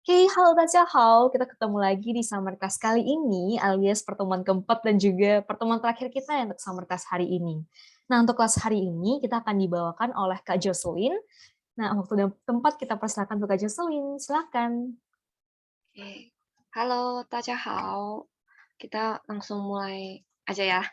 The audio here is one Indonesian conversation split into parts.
Hey, halo Hao. Kita ketemu lagi di Summercast kali ini, alias pertemuan keempat dan juga pertemuan terakhir kita untuk Summercast hari ini. Nah, untuk kelas hari ini kita akan dibawakan oleh Kak Jocelyn. Nah, waktu dan tempat kita persilakan untuk Kak Jocelyn. Silakan. Oke. Halo, 大家好. Kita langsung mulai aja ya.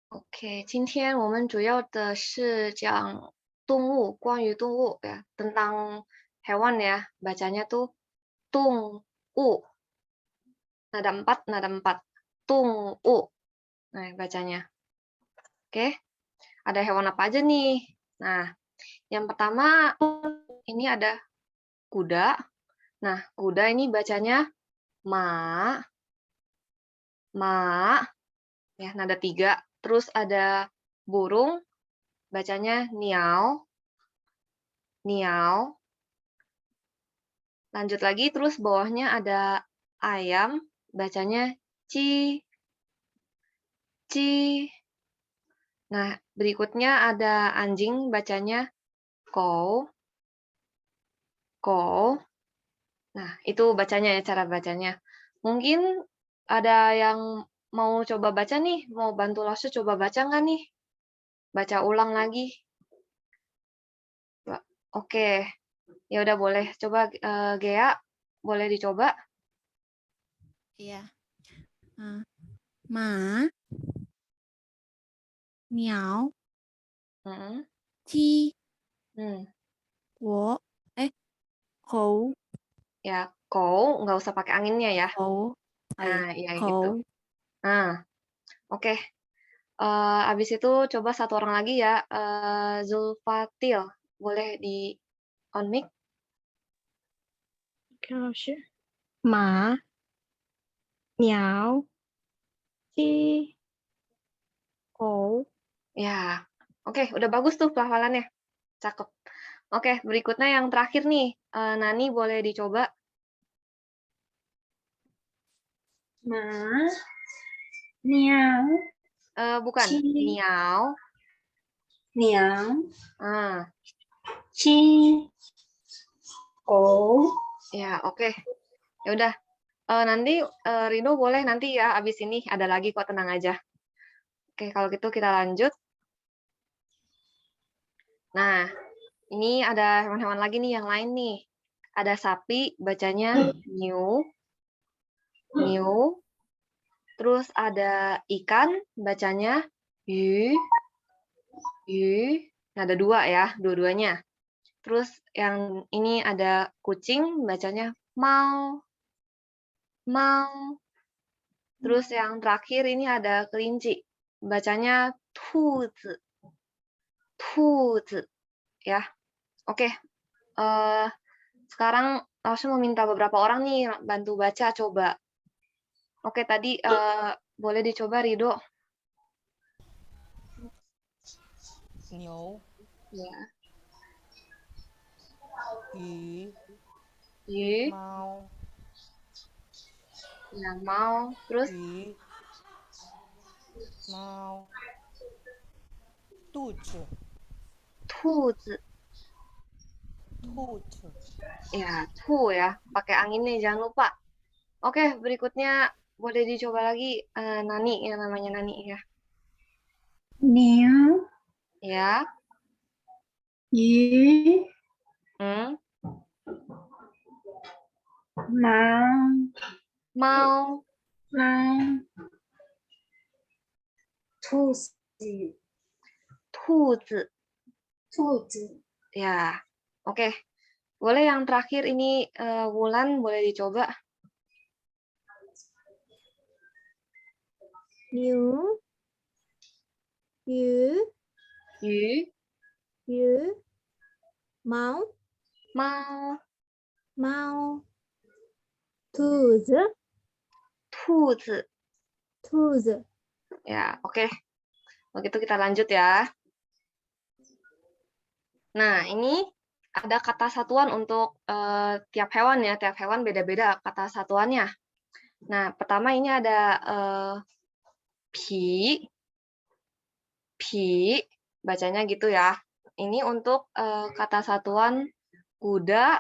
Oke, 今天我们主要的是讲动物，关于动物ya, tentang hewan ya. Bacanya tuh tung u. Nada empat. Tung u. Nah, bacanya. Oke. Ada hewan apa aja nih? Nah, yang pertama ini ada kuda. Nah, kuda ini bacanya ma, ma, ya nada 3. Terus ada burung, bacanya niau, niau. Lanjut lagi, terus bawahnya ada ayam, bacanya ci, ci. Nah, berikutnya ada anjing, bacanya kou, kou. Nah, itu bacanya ya, cara bacanya. Mungkin ada yang mau coba baca nih, mau bantu Lasu coba baca nggak nih? Baca ulang lagi. Oke, ya udah boleh. Coba Gea, boleh dicoba? Iya. Ma, miau, Hmm. ci, Hmm. wo, kou, Ya, kou nggak usah pakai anginnya ya. kou, Nah, ya gitu. kou. Nah, oke. Habis itu coba satu orang lagi ya, Zulfatil. Boleh di on mic? 老师，马、鸟、鸡、狗、 Ya, oke, udah bagus tuh pelafalannya. Cakep. Oke, berikutnya yang terakhir nih, Nani boleh dicoba. 马、鸟、 Bukan, 鸡、 niau. 鸟、 Ah, 鸡、狗。 ya oke. Ya udah. Nanti Rino boleh nanti ya, abis ini ada lagi kok, tenang aja. Oke, kalau gitu kita lanjut. Nah, ini ada hewan-hewan lagi nih yang lain nih. Ada sapi, bacanya new, new. Terus ada ikan, bacanya yu, yu. Nah, ada 2 ya, dua-duanya. Terus yang ini ada kucing, bacanya mau, mau. Terus yang terakhir ini ada kelinci, bacanya tuzi, tuzi. Ya, oke. Sekarang langsung meminta beberapa orang nih bantu baca coba. Oke, tadi boleh dicoba Rido. 牛、 Ya. 鱼、 Yu, 猫、 ya mau. Terus 鱼、猫、肚子、 tuzi. 兔子、 Ya, tu ya. Pakai anginnya jangan lupa. Oke, berikutnya boleh dicoba lagi Nani, yang namanya Nani ya. 鸟、 Ya. 鱼、 Hmm. 猫、 Mau. 猫、兔子、 Tuzi. 兔子、 Ya. Oke. Boleh yang terakhir ini Wulan boleh dicoba. 牛、鱼、 Yu, 鱼、猫、 mau, 猫、兔子、 tuzi. 兔子。 Ya, oke. Begitu kita lanjut ya. Nah, ini ada kata satuan untuk tiap hewan ya. Tiap hewan beda-beda kata satuannya. Nah, pertama ini ada pi, pi, bacanya gitu ya. Ini untuk kata satuan kuda,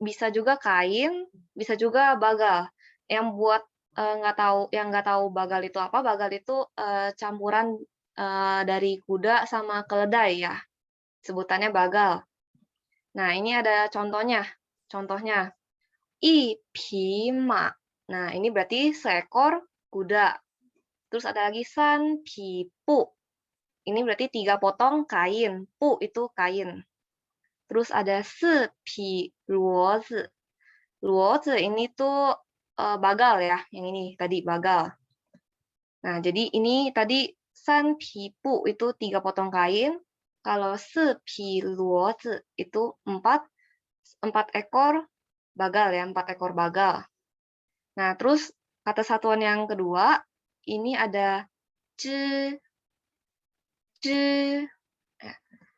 bisa juga kain, bisa juga bagal. Yang buat nggak tahu bagal itu apa? Bagal itu campuran dari kuda sama keledai ya. Sebutannya bagal. Nah, ini ada contohnya. Contohnya, i pi ma. Nah, ini berarti seekor kuda. Terus ada lagi san pi pu. Ini berarti 3 potong kain. Pu itu kain. Terus ada se pi luozi. Luozi ini tuh bagal ya. Yang ini tadi bagal. Nah, jadi ini tadi san pi pu itu 3 potong kain. Kalau se pi luozi itu 4 ekor bagal ya, 4 ekor bagal. Nah, terus kata satuan yang kedua, ini ada zhi, zhi. Ya,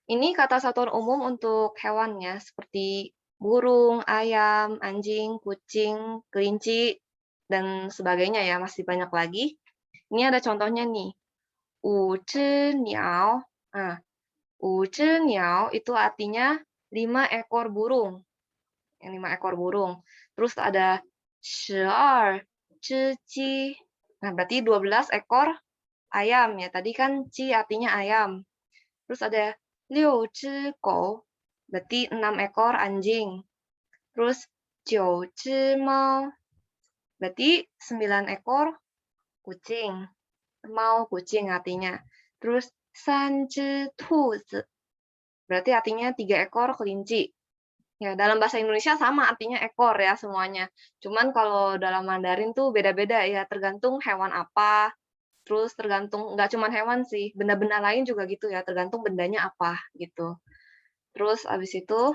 ini kata satuan umum untuk hewannya, seperti burung, ayam, anjing, kucing, kelinci, dan sebagainya ya, masih banyak lagi. Ini ada contohnya nih, wu zhi niao. Nah, wu zhi niao itu artinya 5 ekor burung. Yang 5 ekor burung. Terus ada 12 只鸡. Nah, berarti 12 ekor ayam ya. Tadi kan ci artinya ayam. Terus ada 6只狗. Berarti 6 ekor anjing. Terus 9只猫. Berarti 9 ekor kucing. Mau kucing artinya. Terus 3只兔子. Berarti artinya 3 ekor kelinci. Ya, dalam bahasa Indonesia sama artinya ekor ya semuanya. Cuman kalau dalam Mandarin tuh beda-beda ya, tergantung hewan apa. Terus tergantung nggak cuman hewan sih, benda-benda lain juga gitu ya, tergantung bendanya apa gitu. Terus abis itu,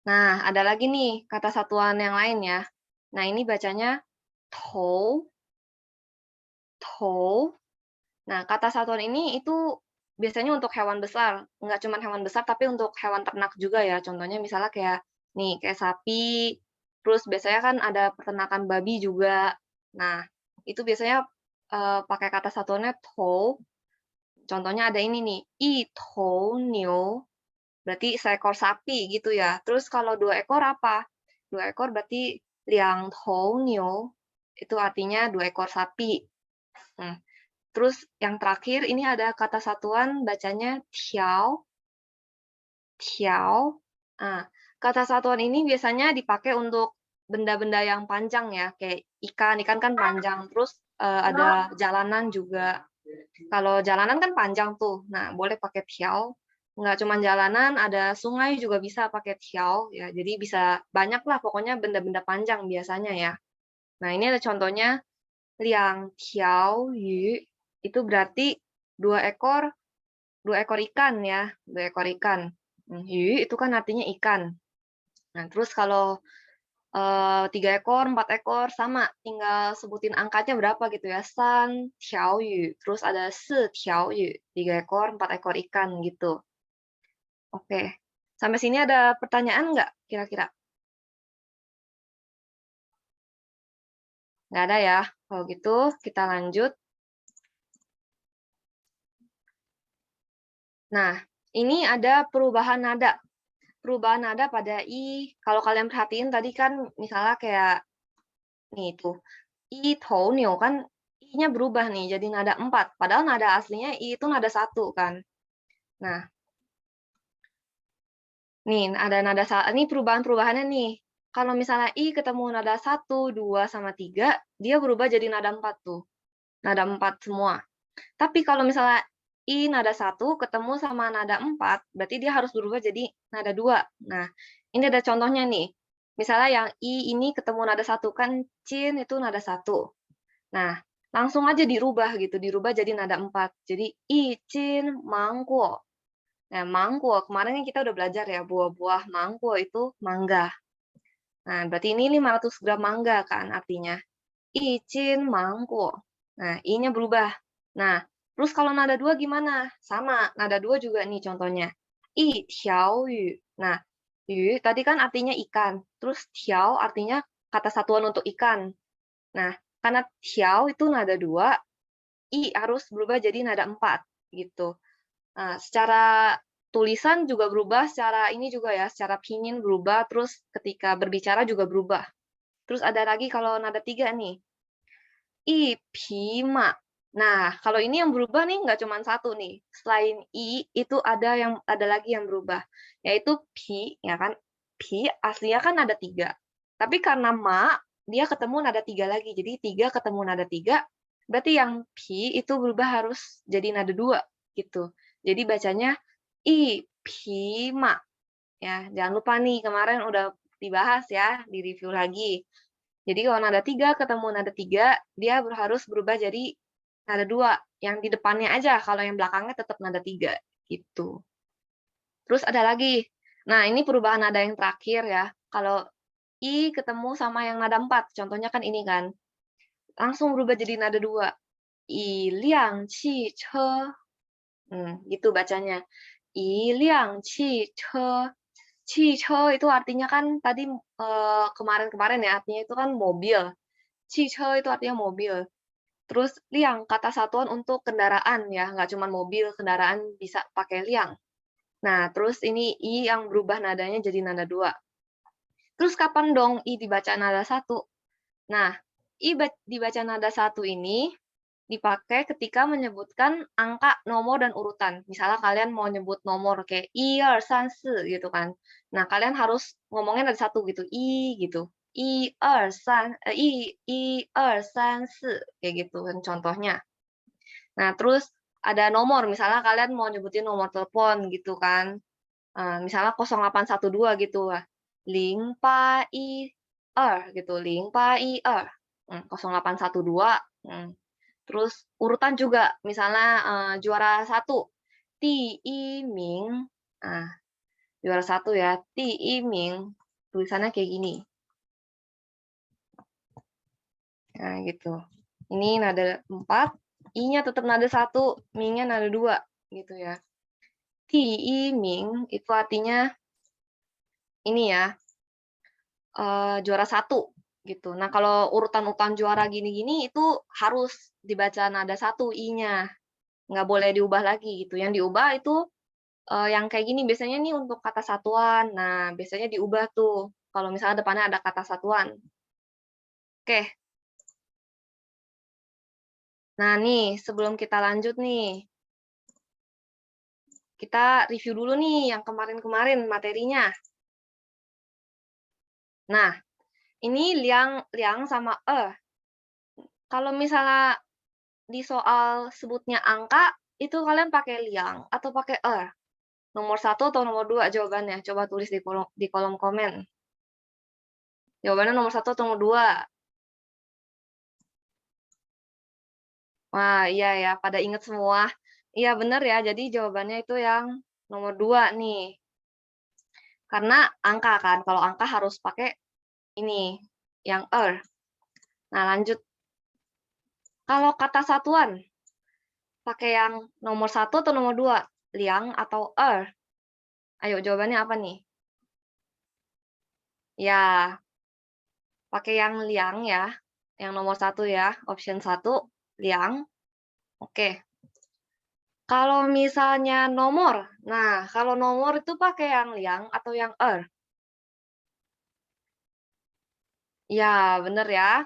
nah ada lagi nih kata satuan yang lain ya. Nah ini bacanya tou, tou. Nah kata satuan ini itu biasanya untuk hewan besar, nggak cuma hewan besar tapi untuk hewan ternak juga ya. Contohnya misalnya kayak nih kayak sapi, terus biasanya kan ada peternakan babi juga. Nah itu biasanya pakai kata satuannya tou. Contohnya ada ini nih, i tou niu, berarti seekor sapi gitu ya. Terus kalau 2 ekor apa? 2 ekor berarti liang tou niu, itu artinya 2 ekor sapi. Terus yang terakhir ini ada kata satuan bacanya tiao, tiao. Nah, kata satuan ini biasanya dipakai untuk benda-benda yang panjang ya, kayak ikan, ikan kan panjang. Terus ada jalanan juga. Kalau jalanan kan panjang tuh. Nah, boleh pakai tiao. Nggak cuma jalanan, ada sungai juga bisa pakai tiao ya. Jadi bisa banyak lah pokoknya benda-benda panjang biasanya ya. Nah, ini ada contohnya liang tiao yu. Itu berarti 2 ekor ikan ya, 2 ekor ikan. Yu itu kan artinya ikan. Nah, terus kalau 3 ekor, 4 ekor, sama, tinggal sebutin angkanya berapa gitu ya. San tiao yu, terus ada se tiao yu, 3 ekor, 4 ekor ikan gitu. Oke, sampai sini ada pertanyaan nggak kira-kira? Nggak ada ya? Kalau gitu kita lanjut. Nah, ini ada perubahan nada. Perubahan nada pada i, kalau kalian perhatiin tadi kan misalnya kayak nih tuh, i tou niu kan i-nya berubah nih jadi nada 4, padahal nada aslinya i itu nada 1 kan. Nah, nih ada nada ini perubahan-perubahannya nih. Kalau misalnya i ketemu nada 1, 2 sama 3, dia berubah jadi nada 4 tuh. Nada 4 semua. Tapi kalau misalnya i nada 1 ketemu sama nada 4, berarti dia harus berubah jadi nada 2. Nah, ini ada contohnya nih. Misalnya yang i ini ketemu nada 1 kan cin itu nada 1. Nah, langsung aja dirubah gitu, dirubah jadi nada 4. Jadi i cin mangguo. Nah, mangguo kemarin kan kita udah belajar ya, buah-buah mangguo itu mangga. Nah, berarti ini 500 gram mangga kan artinya. I cin mangguo. Nah, i-nya berubah. Nah, terus kalau nada 2 gimana? Sama, nada 2 juga nih contohnya. I tiao yu. Nah, yu tadi kan artinya ikan. Terus tiao artinya kata satuan untuk ikan. Nah, karena tiao itu nada 2, I harus berubah jadi nada 4 gitu. Nah, secara tulisan juga berubah, secara ini juga ya, secara pinyin berubah, terus ketika berbicara juga berubah. Terus ada lagi kalau nada 3 nih. I, pi, ma. Nah, kalau ini yang berubah nih nggak cuma satu nih. Selain i, itu ada lagi yang berubah, yaitu pi, ya kan? Pi aslinya kan nada 3. Tapi karena ma, dia ketemu nada 3 lagi. Jadi 3 ketemu nada 3, berarti yang pi itu berubah harus jadi nada 2 gitu. Jadi bacanya i, pi, ma. Ya, jangan lupa nih kemarin udah dibahas ya, di-review lagi. Jadi kalau nada 3 ketemu nada 3, dia harus berubah jadi nada 2, yang di depannya aja, kalau yang belakangnya tetap nada 3, gitu. Terus ada lagi, nah ini perubahan nada yang terakhir ya, kalau I ketemu sama yang nada 4, contohnya kan ini kan, langsung berubah jadi nada 2, I liang qi che, gitu bacanya, I liang qi che. Cice itu artinya kan tadi, kemarin-kemarin ya, artinya itu kan mobil. Cice itu artinya mobil. Terus liang, kata satuan untuk kendaraan ya, nggak cuma mobil, kendaraan bisa pakai liang. Nah, terus ini i yang berubah nadanya jadi nada 2. Terus kapan dong i dibaca nada 1? Nah, dibaca nada 1 ini dipakai ketika menyebutkan angka, nomor, dan urutan. Misalnya kalian mau nyebut nomor kayak 1, 2, 3, 4 gitu kan. Nah, kalian harus ngomongnya ada 1 gitu, i gitu. 1, 2, 3, 1, 2, 3, 4 kayak gitu kan contohnya. Nah, terus ada nomor, misalnya kalian mau nyebutin nomor telepon gitu kan. Misalnya 0812 gitu, 0812 gitu, 0812, 0812. Terus urutan juga, misalnya juara 1, Ti I Ming. Nah, juara 1 ya, Ti I Ming, tulisannya kayak gini. Nah, gitu. Ini nada 4, I-nya tetap nada 1, Ming-nya nada 2, gitu ya. Ti I Ming itu artinya ini ya, juara 1 gitu. Nah, kalau urutan-urutan juara gini-gini itu harus dibaca nada 1 I-nya, nggak boleh diubah lagi gitu. Yang diubah itu yang kayak gini biasanya nih untuk kata satuan. Nah, biasanya diubah tuh kalau misalnya depannya ada kata satuan. Oke. Nah, nih sebelum kita lanjut nih, kita review dulu nih yang kemarin-kemarin materinya. Nah, ini liang sama Kalau misalnya di soal sebutnya angka, itu kalian pakai liang atau pakai Nomor 1 atau nomor 2 jawabannya? Coba tulis di kolom komen. Jawabannya nomor 1 atau nomor 2? Wah, iya ya, pada inget semua. Iya bener ya, jadi jawabannya itu yang nomor 2 nih. Karena angka kan, kalau angka harus pakai ini, yang Nah, lanjut. Kalau kata satuan, pakai yang nomor 1 atau nomor 2? Liang atau Ayo jawabannya apa nih? Ya, pakai yang liang ya, yang nomor 1 ya, option 1, liang. Oke. Kalau misalnya nomor, nah kalau nomor itu pakai yang liang atau yang Ya, bener ya.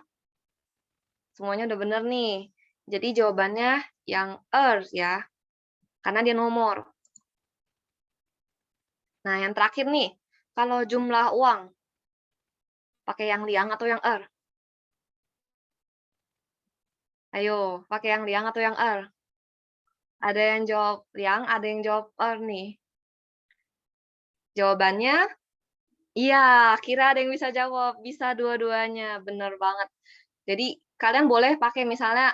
Semuanya udah bener nih. Jadi jawabannya yang ya, karena dia nomor. Nah, yang terakhir nih, kalau jumlah uang, pakai yang liang atau yang Ayo, pakai yang liang atau yang Ada yang jawab liang, ada yang jawab nih. Jawabannya, iya, kira ada yang bisa jawab. Bisa dua-duanya, bener banget. Jadi, kalian boleh pakai misalnya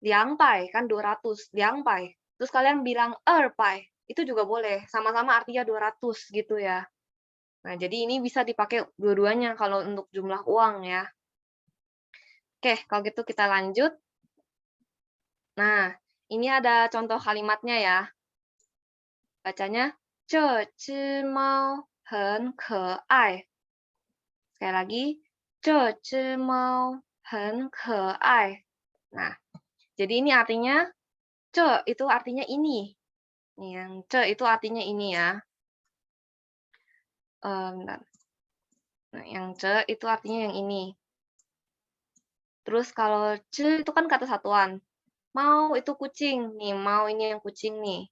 liang pai, kan 200, liang pai. Terus kalian bilang pai, itu juga boleh. Sama-sama artinya 200 gitu ya. Nah, jadi ini bisa dipakai dua-duanya kalau untuk jumlah uang ya. Oke, kalau gitu kita lanjut. Nah, ini ada contoh kalimatnya ya. Bacanya, 这只猫很可爱. Sekali lagi, 这只猫很可爱. Nah, Jadi ini artinya ce itu artinya ini. Nih, yang ce itu artinya ini ya. Bentar. Nah, yang ce itu artinya yang ini. Terus kalau ce itu kan kata satuan. Mau itu kucing. Nih, mau ini yang kucing nih.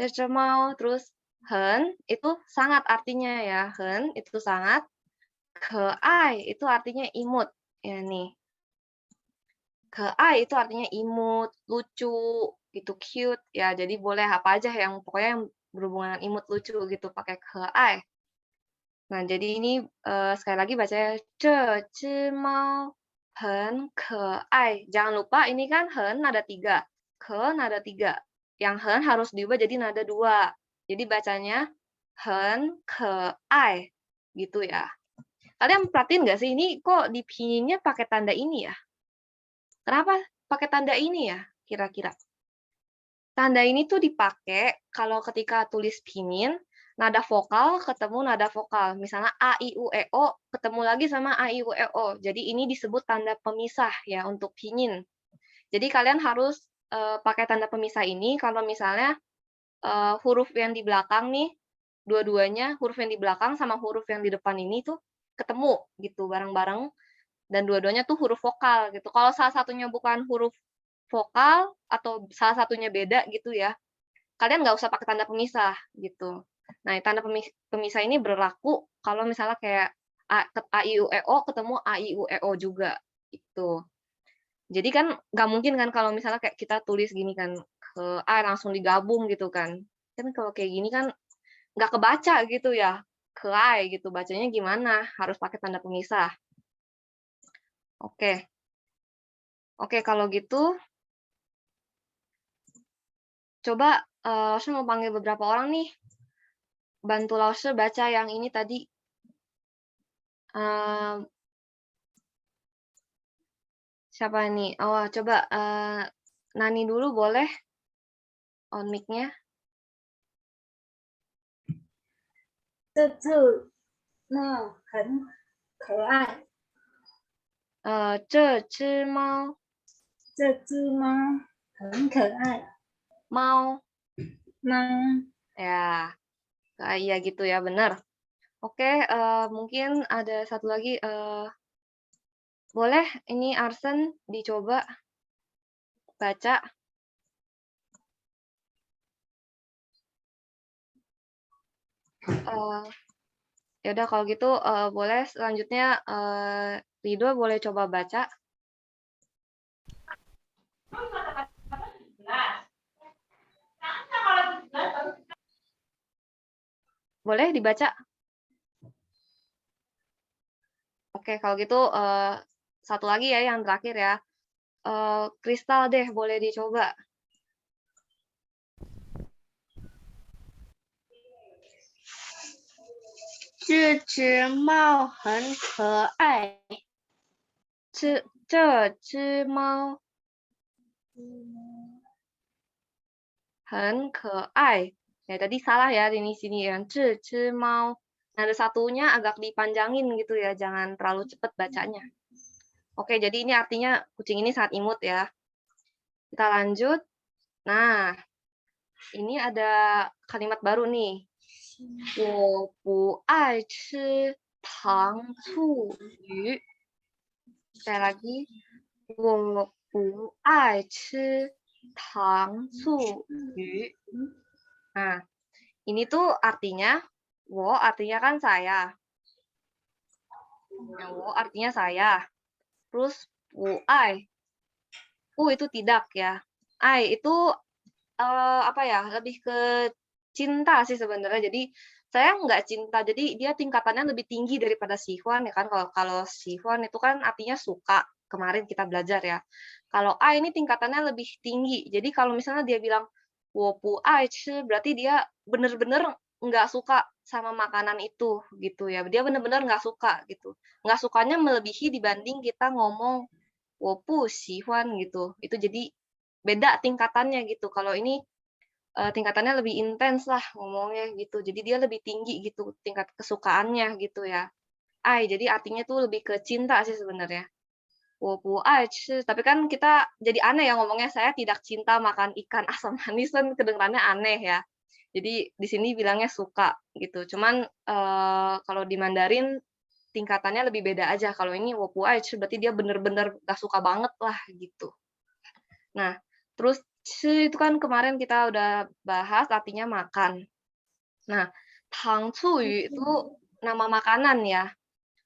Ce mau. Terus hen itu sangat artinya ya. Hen itu sangat. Keai itu artinya imut. Ya nih. Keai itu artinya imut, lucu, gitu, cute. Ya, jadi boleh apa aja yang pokoknya yang berhubungan dengan imut, lucu gitu pakai keai. Nah, jadi ini sekali lagi bacanya ce mau hen keai. Jangan lupa ini kan hen nada 3, ke nada 3. Yang hen harus diubah jadi nada 2. Jadi bacanya hen keai gitu ya. Kalian perhatiin nggak sih ini kok di pinginnya pakai tanda ini ya? Kenapa pakai tanda ini ya kira-kira? Tanda ini tuh dipakai kalau ketika tulis pinyin, nada vokal ketemu nada vokal. Misalnya A, I, U, E, O ketemu lagi sama A, I, U, E, O. Jadi ini disebut tanda pemisah ya untuk pinyin. Jadi kalian harus pakai tanda pemisah ini kalau misalnya huruf yang di belakang nih, dua-duanya huruf yang di belakang sama huruf yang di depan ini tuh ketemu gitu bareng-bareng. Dan dua-duanya tuh huruf vokal gitu. Kalau salah satunya bukan huruf vokal atau salah satunya beda gitu ya, kalian nggak usah pakai tanda pemisah gitu. Nah, tanda pemisah ini berlaku kalau misalnya kayak A, I, U, E, O ketemu A, I, U, E, O juga gitu. Jadi kan nggak mungkin kan kalau misalnya kayak kita tulis gini kan, ke A langsung digabung gitu kan. Kan kalau kayak gini kan nggak kebaca gitu ya, ke A gitu, bacanya gimana, harus pakai tanda pemisah. Oke. Oke, kalau gitu coba Lause mau panggil beberapa orang nih. Bantu Lause baca yang ini tadi. Siapa nih? Oh, coba Nani dulu boleh on mic-nya. 这只猫很可爱，这只猫这只猫很可爱， mau 猫 ya. Iya gitu ya, benar. Oke, mungkin ada satu lagi boleh ini Arsen dicoba baca. Ya udah kalau gitu boleh selanjutnya Ridho boleh coba baca. Boleh dibaca? Oke, kalau gitu satu lagi ya yang terakhir ya. Kristal deh boleh dicoba.这只猫很可爱。这只猫很可爱. Ya tadi salah ya di sini yang ce mau. Nah, ada satunya agak dipanjangin gitu ya, jangan terlalu cepat bacanya. Oke, jadi ini artinya kucing ini sangat imut ya. Kita lanjut. Nah, ini ada kalimat baru nih. 我不爱吃糖醋鱼. Sekali lagi. 我不爱吃糖醋鱼. Nah, ini tuh artinya, wo artinya kan saya. Yang wo artinya saya. Terus wu ai. Itu tidak ya. Ai itu apa ya? Lebih ke cinta sih sebenarnya. Jadi saya nggak cinta. Jadi dia tingkatannya lebih tinggi daripada Sihuan ya kan. Kalau Sihuan itu kan artinya suka. Kemarin kita belajar ya. Kalau ai ini tingkatannya lebih tinggi. Jadi kalau misalnya dia bilang wo pu ai ci, berarti dia bener-bener nggak suka sama makanan itu gitu ya. Dia bener-bener nggak suka gitu. Nggak sukanya melebihi dibanding kita ngomong wo pu sihuan gitu. Itu jadi beda tingkatannya gitu. Kalau ini tingkatannya lebih intens lah ngomongnya gitu. Jadi dia lebih tinggi gitu tingkat kesukaannya gitu ya. Ai, jadi artinya tuh lebih ke cinta sih sebenarnya. 我不爱吃. Tapi kan kita jadi aneh ya ngomongnya, saya tidak cinta makan ikan asam manis kan kedengarannya aneh ya. Jadi di sini bilangnya suka gitu. Cuman kalau di Mandarin tingkatannya lebih beda aja. Kalau ini 我不爱吃 berarti dia bener-bener gak suka banget lah gitu. Nah, terus 吃 itu kan kemarin kita udah bahas artinya makan. Nah, 糖醋鱼 itu nama makanan ya.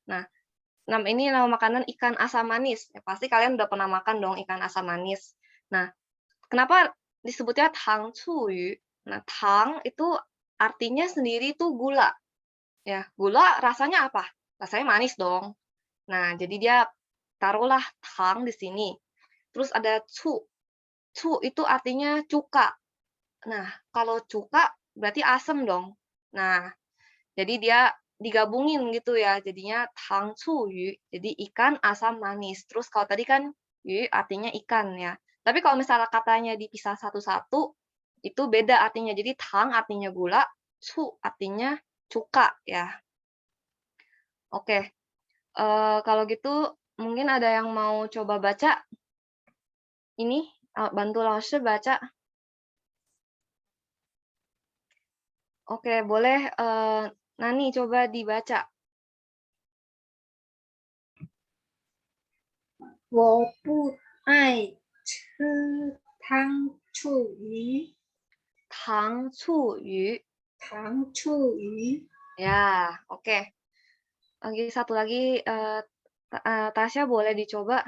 Nah, ini nama makanan ikan asam manis. Ya, pasti kalian udah pernah makan dong ikan asam manis. Nah, kenapa disebutnya 糖醋鱼? Nah, tang itu artinya sendiri tuh gula. Ya, gula rasanya apa? Rasanya manis dong. Nah, jadi dia taruhlah tang di sini. Terus ada cu. Cu itu artinya cuka. Nah, kalau cuka berarti asam dong. Nah, jadi dia digabungin gitu ya, jadinya tang cu yu, jadi ikan asam manis. Terus kalau tadi kan yu artinya ikan ya. Tapi kalau misalnya katanya dipisah satu-satu, itu beda artinya. Jadi tang artinya gula, cu artinya cuka ya. Oke, kalau gitu mungkin ada yang mau coba baca? Ini, bantu Laoshi baca. Oke, boleh, Nani coba dibaca. 我不爱吃糖醋鱼， Tang cu yu. 糖醋鱼。 Ya, oke. Satu lagi, Tasya boleh dicoba.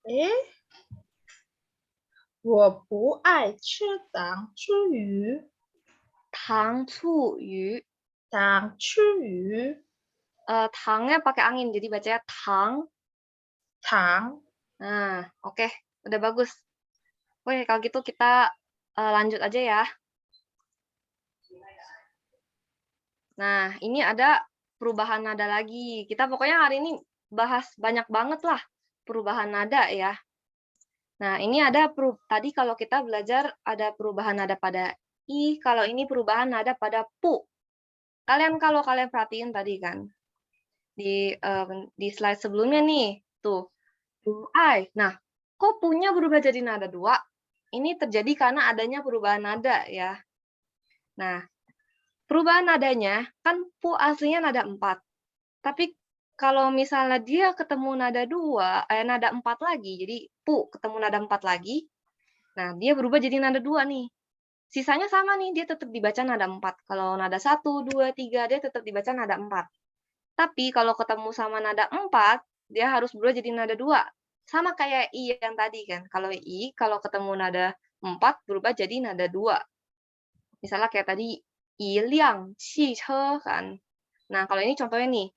诶，我不爱吃糖醋鱼， Tang cu yu. 糖醋鱼， Tangnya pakai angin, jadi bacanya tang. 糖 Nah, oke, udah bagus. Oke, kalau gitu kita lanjut aja ya. Nah, ini ada perubahan nada lagi. Kita pokoknya hari ini bahas banyak banget lah perubahan nada ya. Nah, ini ada tadi kalau kita belajar ada perubahan nada pada i, kalau ini perubahan nada pada pu. Kalau kalian perhatiin tadi kan di slide sebelumnya nih, tuh pu ai. Nah, kok punya berubah jadi nada 2? Ini terjadi karena adanya perubahan nada ya. Nah, perubahan nadanya kan pu aslinya nada 4. Tapi kalau misalnya dia ketemu nada 4 lagi, jadi pu ketemu nada 4 lagi, nah dia berubah jadi nada 2 nih. Sisanya sama nih, dia tetap dibaca nada 4. Kalau nada 1, 2, 3, dia tetap dibaca nada 4. Tapi kalau ketemu sama nada 4, dia harus berubah jadi nada 2. Sama kayak i yang tadi kan. Kalau i, kalau ketemu nada 4, berubah jadi nada 2. Misalnya kayak tadi, i liang, qi che kan. Nah, kalau ini contohnya nih,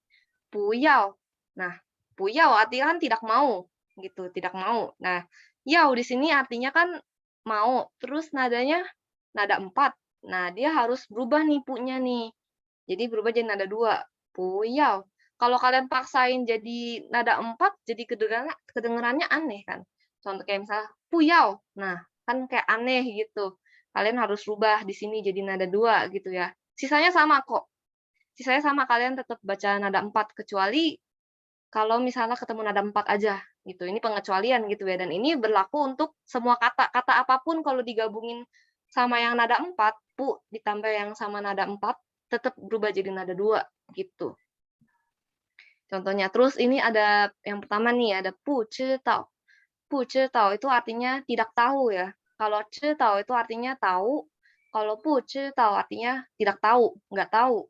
不要. Nah, 不要artinya kan tidak mau, gitu, tidak mau. Nah, yao di sini artinya kan mau, terus nadanya nada 4. Nah, dia harus berubah nih punya nih. Jadi berubah jadi nada 2. 不要. Kalau kalian paksain jadi nada 4, jadi kedengarannya aneh kan. Contoh kayak misalnya 不要. Nah, kan kayak aneh gitu. Kalian harus rubah di sini jadi nada 2 gitu ya. Sisanya sama kok. Sisanya sama, kalian tetap baca nada 4 kecuali kalau misalnya ketemu nada 4 aja gitu. Ini pengecualian gitu ya, dan ini berlaku untuk semua kata. Kata apapun kalau digabungin sama yang nada 4, pu ditambah yang sama nada 4 tetap berubah jadi nada 2 gitu. Contohnya, terus ini ada yang pertama nih, ada pu ci tao. Pu ci tao itu artinya tidak tahu ya. Kalau ci tao itu artinya tahu, kalau pu ci tao artinya tidak tahu, nggak tahu.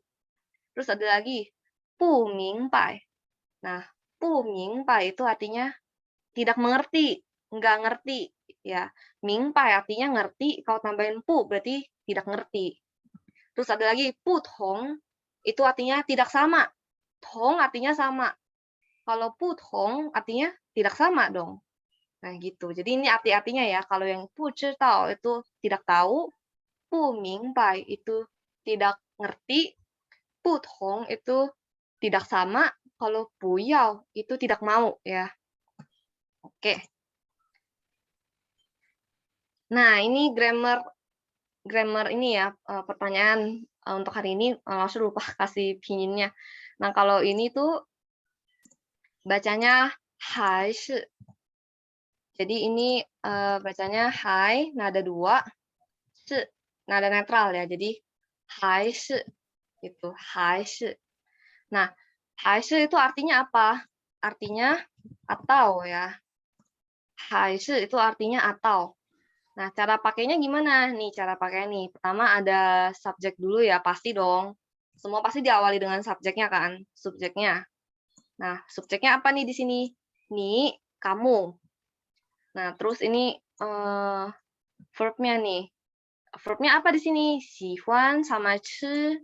Terus ada lagi, 不明白. Nah, 不明白itu artinya tidak mengerti, nggak ngerti. Ya, 明白 artinya ngerti, kalau tambahin 不 berarti tidak ngerti. Terus ada lagi, 不同 itu artinya tidak sama. 同 artinya sama. Kalau 不同 artinya tidak sama dong. Nah, gitu. Jadi ini arti-artinya ya. Kalau yang 不知道 itu tidak tahu, 不明白 itu tidak ngerti, 不同 itu tidak sama, kalau 不要 itu tidak mau ya. Oke. Nah, ini grammar grammar ini ya, pertanyaan untuk hari ini langsung lupa kasih pinginnya. Nah, kalau ini tuh bacanya hai shi. Jadi ini bacanya hai, nada 2, shi, nada netral ya. Jadi hai shi gitu, hai shi. Nah, hai shi itu artinya apa? Artinya atau ya. Hai shi itu artinya atau. Nah, cara pakainya gimana nih cara pakainya nih? Pertama ada subjek dulu ya, pasti dong. Semua pasti diawali dengan subjeknya kan, subjeknya. Nah, subjeknya apa nih di sini? Ni, kamu. Nah, terus ini verb-nya nih. Verb-nya apa di sini? Xi-huan sama ci.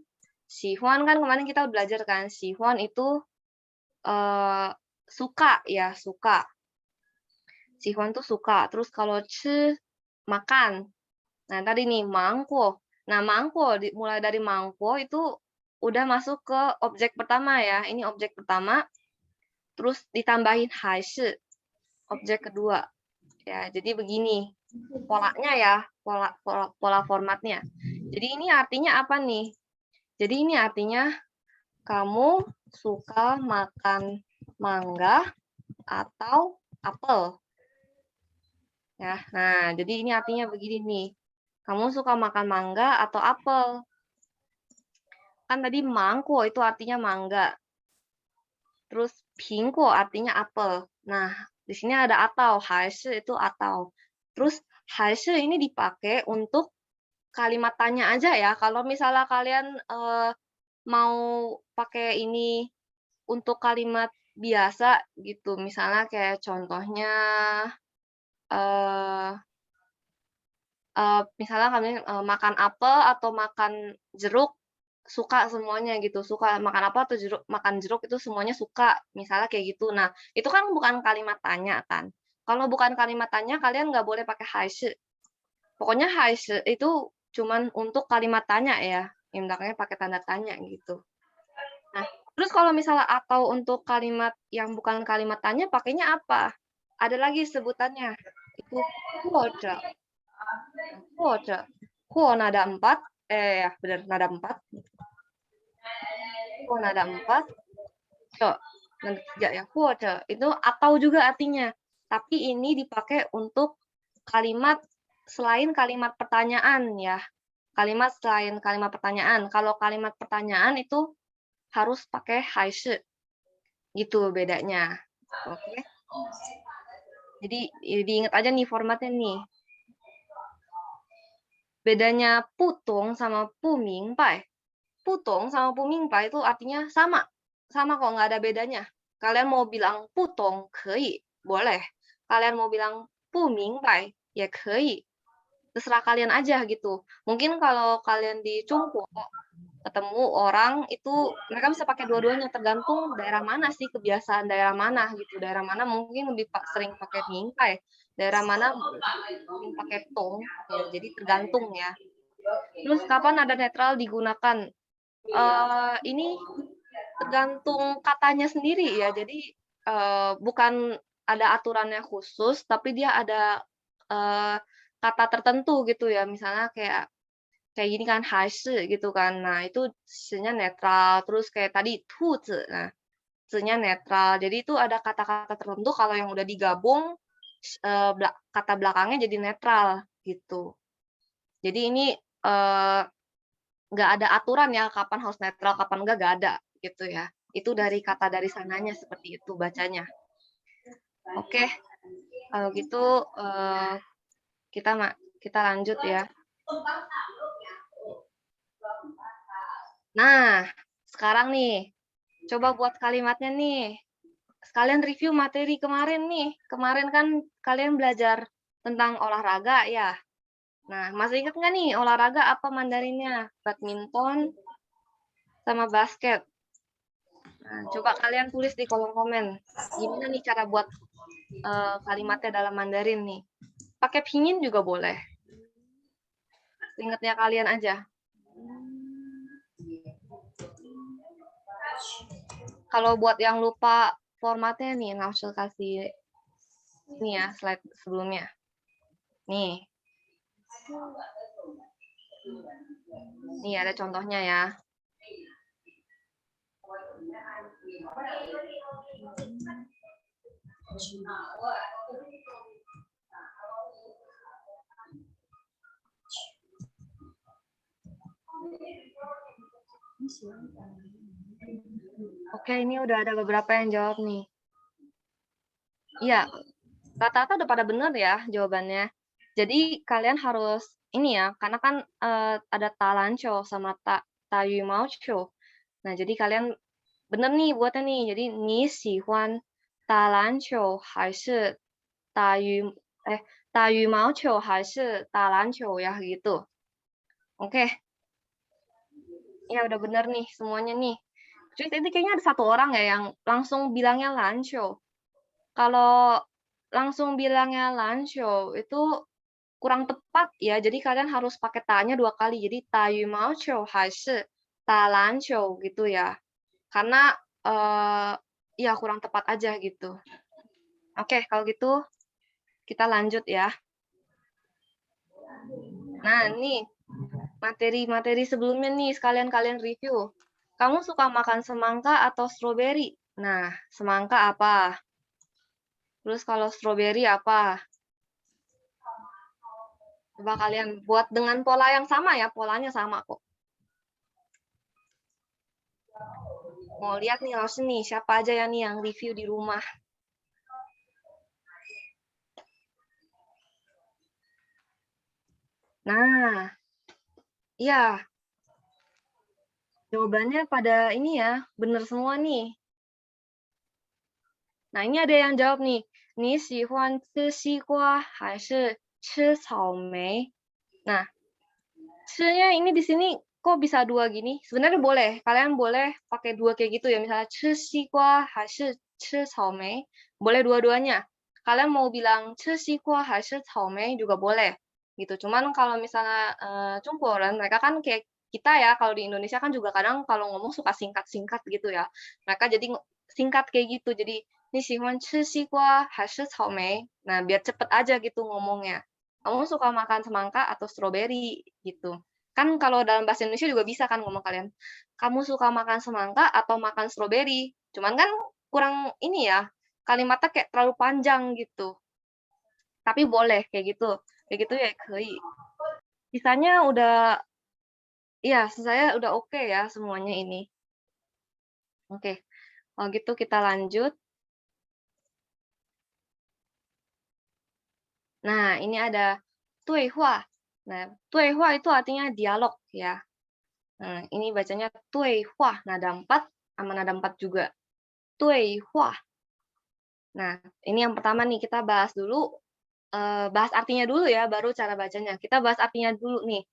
Xi-huan kan kemarin kita belajar kan, xi-huan itu suka ya, suka. Xi-huan tuh suka. Terus kalau ci makan. Nah, tadi nih mangko. Nah, mangko mulai dari mangko itu udah masuk ke objek pertama ya. Ini objek pertama. Terus ditambahin haishi, objek kedua. Ya, jadi begini polanya ya, pola formatnya. Jadi ini artinya apa nih? Jadi ini artinya kamu suka makan mangga atau apel. Ya, nah jadi ini artinya begini nih. Kamu suka makan mangga atau apel? Kan tadi mangko itu artinya mangga. Terus pingko artinya apel. Nah, di sini ada atau, haishi itu atau. Terus haishi ini dipakai untuk kalimat tanya aja ya. Kalau misalnya kalian mau pakai ini untuk kalimat biasa gitu, misalnya kayak contohnya misalnya kalian makan apel atau makan jeruk, suka semuanya gitu, suka makan apa atau makan jeruk itu semuanya suka, misalnya kayak gitu. Nah, itu kan bukan kalimat tanya kan. Kalau bukan kalimat tanya, kalian nggak boleh pakai haishi. Pokoknya haishi itu cuman untuk kalimat tanya ya, yang belakangnya pakai tanda tanya gitu. Nah, terus kalau misalnya atau untuk kalimat yang bukan kalimat tanya, pakainya apa? Ada lagi sebutannya, itu huoze. Huoze. Huo nada 4, ya benar nada 4. Huo nada 4. Nada 3 ya, huoze. Itu atau juga artinya. Tapi ini dipakai untuk kalimat selain kalimat pertanyaan ya. Kalimat selain kalimat pertanyaan. Kalau kalimat pertanyaan itu harus pakai haishi. Gitu bedanya. Oke. Jadi diingat aja nih formatnya nih. Bedanya putong sama pumingpai. Putong sama pumingpai itu artinya sama. Sama kok, nggak ada bedanya. Kalian mau bilang putong, kei, boleh. Kalian mau bilang pumingpai, ya kei. Terserah kalian aja gitu. Mungkin kalau kalian di Cungpo ketemu orang itu mereka bisa pakai dua-duanya, tergantung daerah mana sih, kebiasaan daerah mana gitu. Daerah mana mungkin lebih sering pakai mingpai, daerah mana sering pakai tong, ya, jadi tergantung ya. Terus kapan nada netral digunakan? Ini tergantung katanya sendiri ya. Jadi bukan ada aturannya khusus, tapi dia ada kata tertentu gitu ya. Misalnya kayak gini kan, haishi gitu kan. Nah, itu shi-nya netral. Terus kayak tadi tuzi. Nah, zi-nya netral. Jadi itu ada kata-kata tertentu kalau yang udah digabung kata belakangnya jadi netral gitu. Jadi ini nggak ada aturan ya kapan harus netral, kapan enggak ada gitu ya. Itu dari kata dari sananya seperti itu bacanya. Oke, kalau gitu kita lanjut ya. Nah, sekarang nih, coba buat kalimatnya nih. Sekalian review materi kemarin nih. Kemarin kan kalian belajar tentang olahraga ya. Nah, masih ingat nggak nih olahraga apa Mandarinnya? Badminton sama basket. Nah, coba kalian tulis di kolom komen. Gimana nih cara buat kalimatnya dalam Mandarin nih. Pakai pinyin juga boleh. Ingatnya kalian aja. Kalau buat yang lupa formatnya nih, langsung kasih ini ya, slide sebelumnya. Nih. Nih ada contohnya ya. Oke, ini udah ada beberapa yang jawab nih. Iya, rata-rata udah pada bener ya jawabannya. Jadi kalian harus ini ya, karena kan ada talanco sama tayu maucho. Nah, jadi kalian bener nih buatnya nih. Jadi ni xihuan talanco hai shi tayu maucho hai shi talanco ya gitu. Oke. Ya udah bener nih semuanya nih. Jadi tadi kayaknya ada satu orang ya yang langsung bilangnya lancho. Kalau langsung bilangnya lancho itu kurang tepat ya. Jadi kalian harus pakai ta-nya 2 kali. Jadi tayu maucho hai shi ta lancho gitu ya. Karena ya kurang tepat aja gitu. Oke, kalau gitu kita lanjut ya. Nah, nih materi-materi sebelumnya nih sekalian kalian review. Kamu suka makan semangka atau stroberi? Nah, semangka apa? Terus kalau stroberi apa? Coba kalian buat dengan pola yang sama ya, polanya sama kok. Mau lihat nih langsung nih, siapa aja ya nih yang review di rumah. Nah, iya. Jawabannya pada ini ya, bener semua nih. Nah, ini ada yang jawab nih. Ni xihuan ci xigua hai shi ci caomei? Nah, ci-nya ini di sini kok bisa 2 gini? Sebenarnya boleh, kalian boleh pakai 2 kayak gitu ya, misalnya ci xigua hai shi ci caomei? Boleh dua-duanya. Kalian mau bilang ci xigua hai shi caomei juga boleh, gitu. Cuman kalau misalnya Cungporen, mereka kan kayak kita ya, kalau di Indonesia kan juga kadang kalau ngomong suka singkat-singkat gitu ya. Mereka jadi singkat kayak gitu, jadi ni xihuan ci xigua hai shi caomei? Nah, biar cepet aja gitu ngomongnya. Kamu suka makan semangka atau stroberi gitu. Kan kalau dalam bahasa Indonesia juga bisa kan ngomong kalian, kamu suka makan semangka atau makan stroberi? Cuman kan kurang ini ya, kalimatnya kayak terlalu panjang gitu. Tapi boleh kayak gitu. Kayak gitu ya kei. Sisanya udah iya, saya udah oke ya semuanya ini. Oke. Kalau gitu kita lanjut. Nah, ini ada tuihua. Nah, tuihua itu artinya dialog ya. Nah, ini bacanya tuihua, nada 4 sama nada 4 juga. Tuihua. Nah, ini yang pertama nih kita bahas dulu, bahas artinya dulu ya, baru cara bacanya. Kita bahas artinya dulu nih.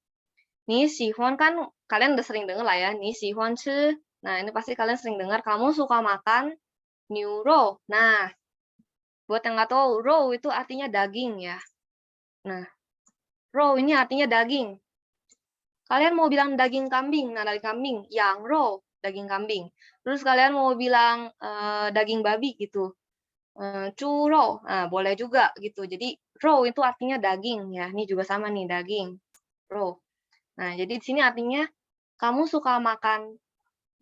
Ni xihuan kan kalian udah sering dengar lah ya, ni xihuan ci. Nah, ini pasti kalian sering dengar, kamu suka makan niu rou. Nah, buat yang nggak tahu, rou itu artinya daging ya. Nah, rou ini artinya daging. Kalian mau bilang daging kambing, nah daging kambing, yang rou, daging kambing. Terus kalian mau bilang daging babi gitu, rou, nah boleh juga gitu. Jadi rou itu artinya daging ya. Ini juga sama nih daging, rou. Nah jadi di sini artinya kamu suka makan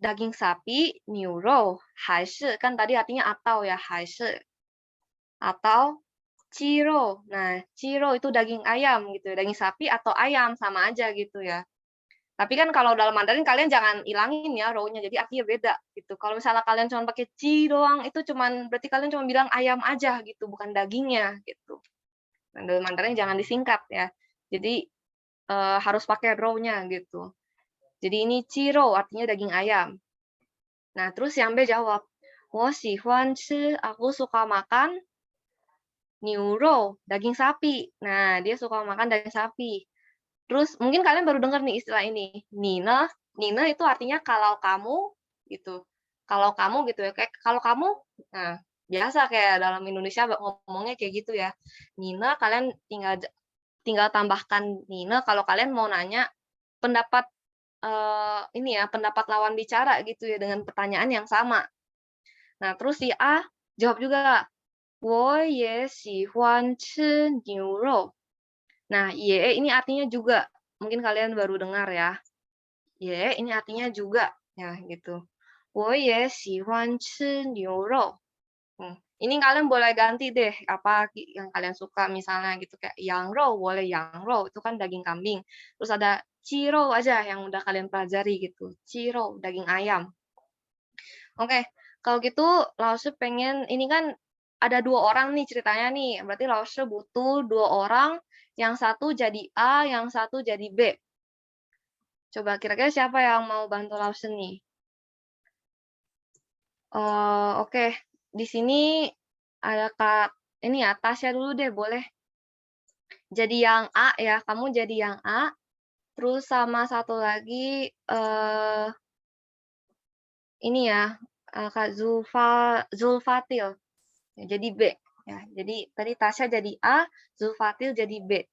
daging sapi, niu rou, hai shi, kan tadi artinya atau ya, hai shi. Atau ciro. Nah, ciro itu daging ayam gitu, daging sapi atau ayam sama aja gitu ya. Tapi kan kalau dalam Mandarin kalian jangan ilangin ya row-nya, jadi artinya beda gitu. Kalau misalnya kalian cuma pakai ci doang, itu cuman berarti kalian cuma bilang ayam aja gitu, bukan dagingnya gitu. Nah, dalam Mandarin jangan disingkat ya. Jadi harus pakai row-nya gitu. Jadi ini ciro artinya daging ayam. Nah, terus yang B jawab, "Wo xihuan ci", aku suka makan niu rou, daging sapi. Nah, dia suka makan daging sapi. Terus mungkin kalian baru dengar nih istilah ini, Nina. Nina itu artinya kalau kamu gitu. Kalau kamu gitu ya, kayak kalau kamu, nah biasa kayak dalam Indonesia ngomongnya kayak gitu ya. Nina kalian tinggal tambahkan Nina kalau kalian mau nanya pendapat ini ya, pendapat lawan bicara gitu ya dengan pertanyaan yang sama. Nah, terus si A jawab juga, 我也喜欢吃牛肉. Nah, ye ini artinya juga. mungkin kalian baru dengar ya. Ye, ini artinya juga ya gitu. 我也喜欢吃牛肉. Ini kalian boleh ganti deh apa yang kalian suka misalnya gitu kayak yangrou boleh yangrou itu kan daging kambing. Terus ada cirou aja yang udah kalian pelajari gitu. Cirou daging ayam. Oke, kalau gitu Lause pengen ini kan ada 2 orang nih ceritanya nih. Berarti Lause butuh 2 orang, yang satu jadi A, yang satu jadi B. Coba kira-kira siapa yang mau bantu Lause nih? Oke. Di sini ada Kak ini ya, Tasya dulu deh boleh. Jadi yang A ya, kamu jadi yang A, terus sama satu lagi, ini ya, Kak Zulfatil, ya, jadi B. Ya, jadi tadi Tasya jadi A, Zulfatil jadi B.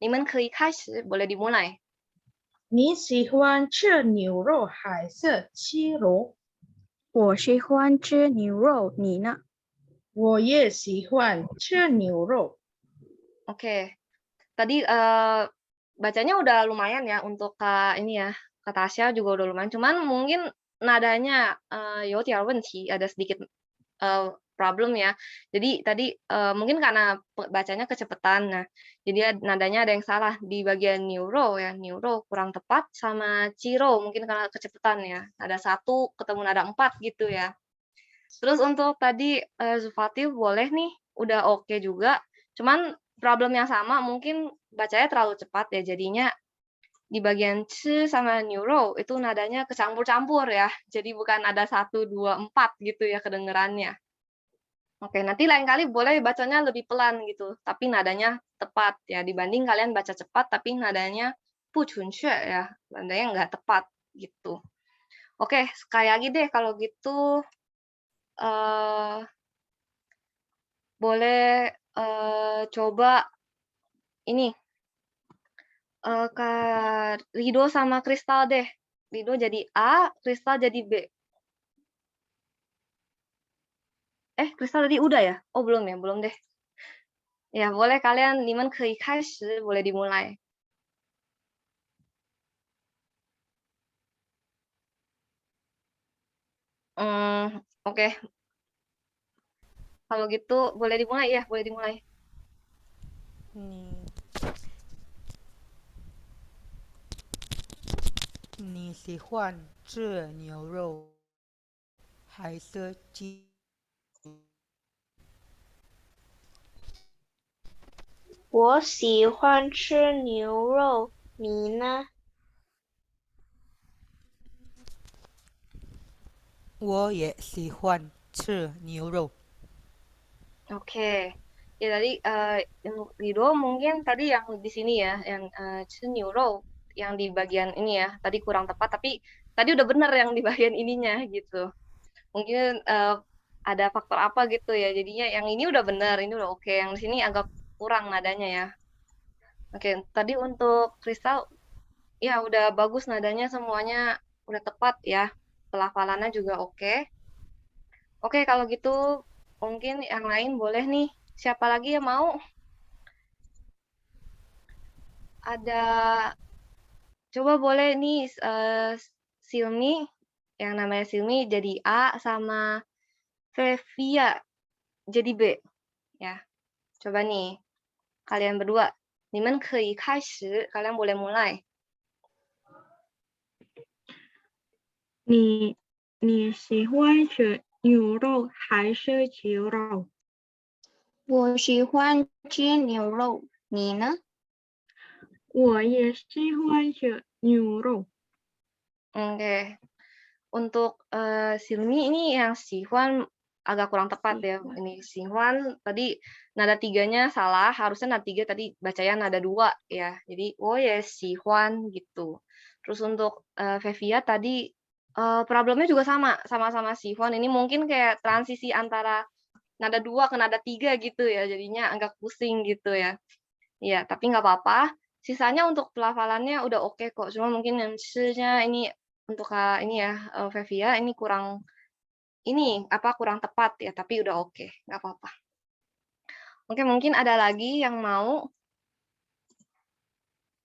你们可以开始, boleh dimulai. 你喜欢吃牛肉还是鸡肉？我喜欢吃牛肉，你呢？我也喜欢吃牛肉。 Oke. Tadi bacanya udah lumayan ya untuk Kak ini ya, Kak Tasya juga udah lumayan. Cuman mungkin nadanya 有点问题, ada sedikit problem ya. Jadi tadi mungkin karena bacanya kecepatan. Nah, jadi nadanya ada yang salah di bagian neuro ya. Neuro kurang tepat sama ciro mungkin karena kecepatan ya. Nada 1 ketemu nada 4 gitu ya. Terus untuk tadi Zufatil boleh nih, udah oke juga. Cuman problem yang sama mungkin bacanya terlalu cepat ya. Jadinya di bagian c sama neuro itu nadanya kecampur-campur ya. Jadi bukan nada 1, 2, 4 gitu ya kedengerannya. Oke, nanti lain kali boleh bacanya lebih pelan gitu, tapi nadanya tepat ya. Dibanding kalian baca cepat tapi nadanya pucunxue ya, nadanya nggak tepat gitu. Oke, sekali lagi deh kalau gitu boleh coba ini Kak Rido sama Kristal deh. Rido jadi A, Kristal jadi B. Kristal tadi udah ya? Oh belum ya, belum deh. Ya boleh kalian 你们可以开始 boleh dimulai. Oke. Kalau gitu boleh dimulai ya, boleh dimulai. 你喜欢吃牛肉还是鸡？我喜欢吃牛肉，你呢？我也喜欢吃牛肉。 Oke. Ya tadi yang Rido mungkin tadi yang di sini ya, yang Neuro yang di bagian ini ya, tadi kurang tepat tapi tadi udah bener yang di bagian ininya gitu. Mungkin ada faktor apa gitu ya. Jadinya yang ini udah bener, ini udah oke. Yang di sini agak kurang nadanya ya. Oke, tadi untuk Kristal ya udah bagus nadanya semuanya udah tepat ya. Pelafalannya juga oke. Oke, kalau gitu mungkin yang lain boleh nih. Siapa lagi yang mau? Ada, coba boleh nih Silmi, yang namanya Silmi jadi A sama Fevia jadi B. Ya, coba nih kalian berdua. 你们可以开始, kalian boleh mulai. 你喜欢吃牛肉还是鸡肉？我喜欢吃牛肉，你呢？我也喜欢吃牛肉。 Oke. Untuk Silmi ini yang Sihuan agak kurang tepat ya. Ini Sihuan tadi nada 3-nya salah, harusnya nada 3 tadi bacanya nada 2 ya. Jadi ya Sihuan gitu. Terus untuk Fevia tadi problemnya juga sama-sama Sihuan. Ini mungkin kayak transisi antara nada 2 ke nada 3 gitu ya. Jadinya agak pusing gitu ya. Iya, tapi nggak apa-apa. Sisanya untuk pelafalannya udah oke kok. Cuma mungkin yang nya ini untuk ini ya Fevia ini kurang kurang tepat ya, tapi udah oke, nggak apa-apa. Oke, mungkin ada lagi yang mau?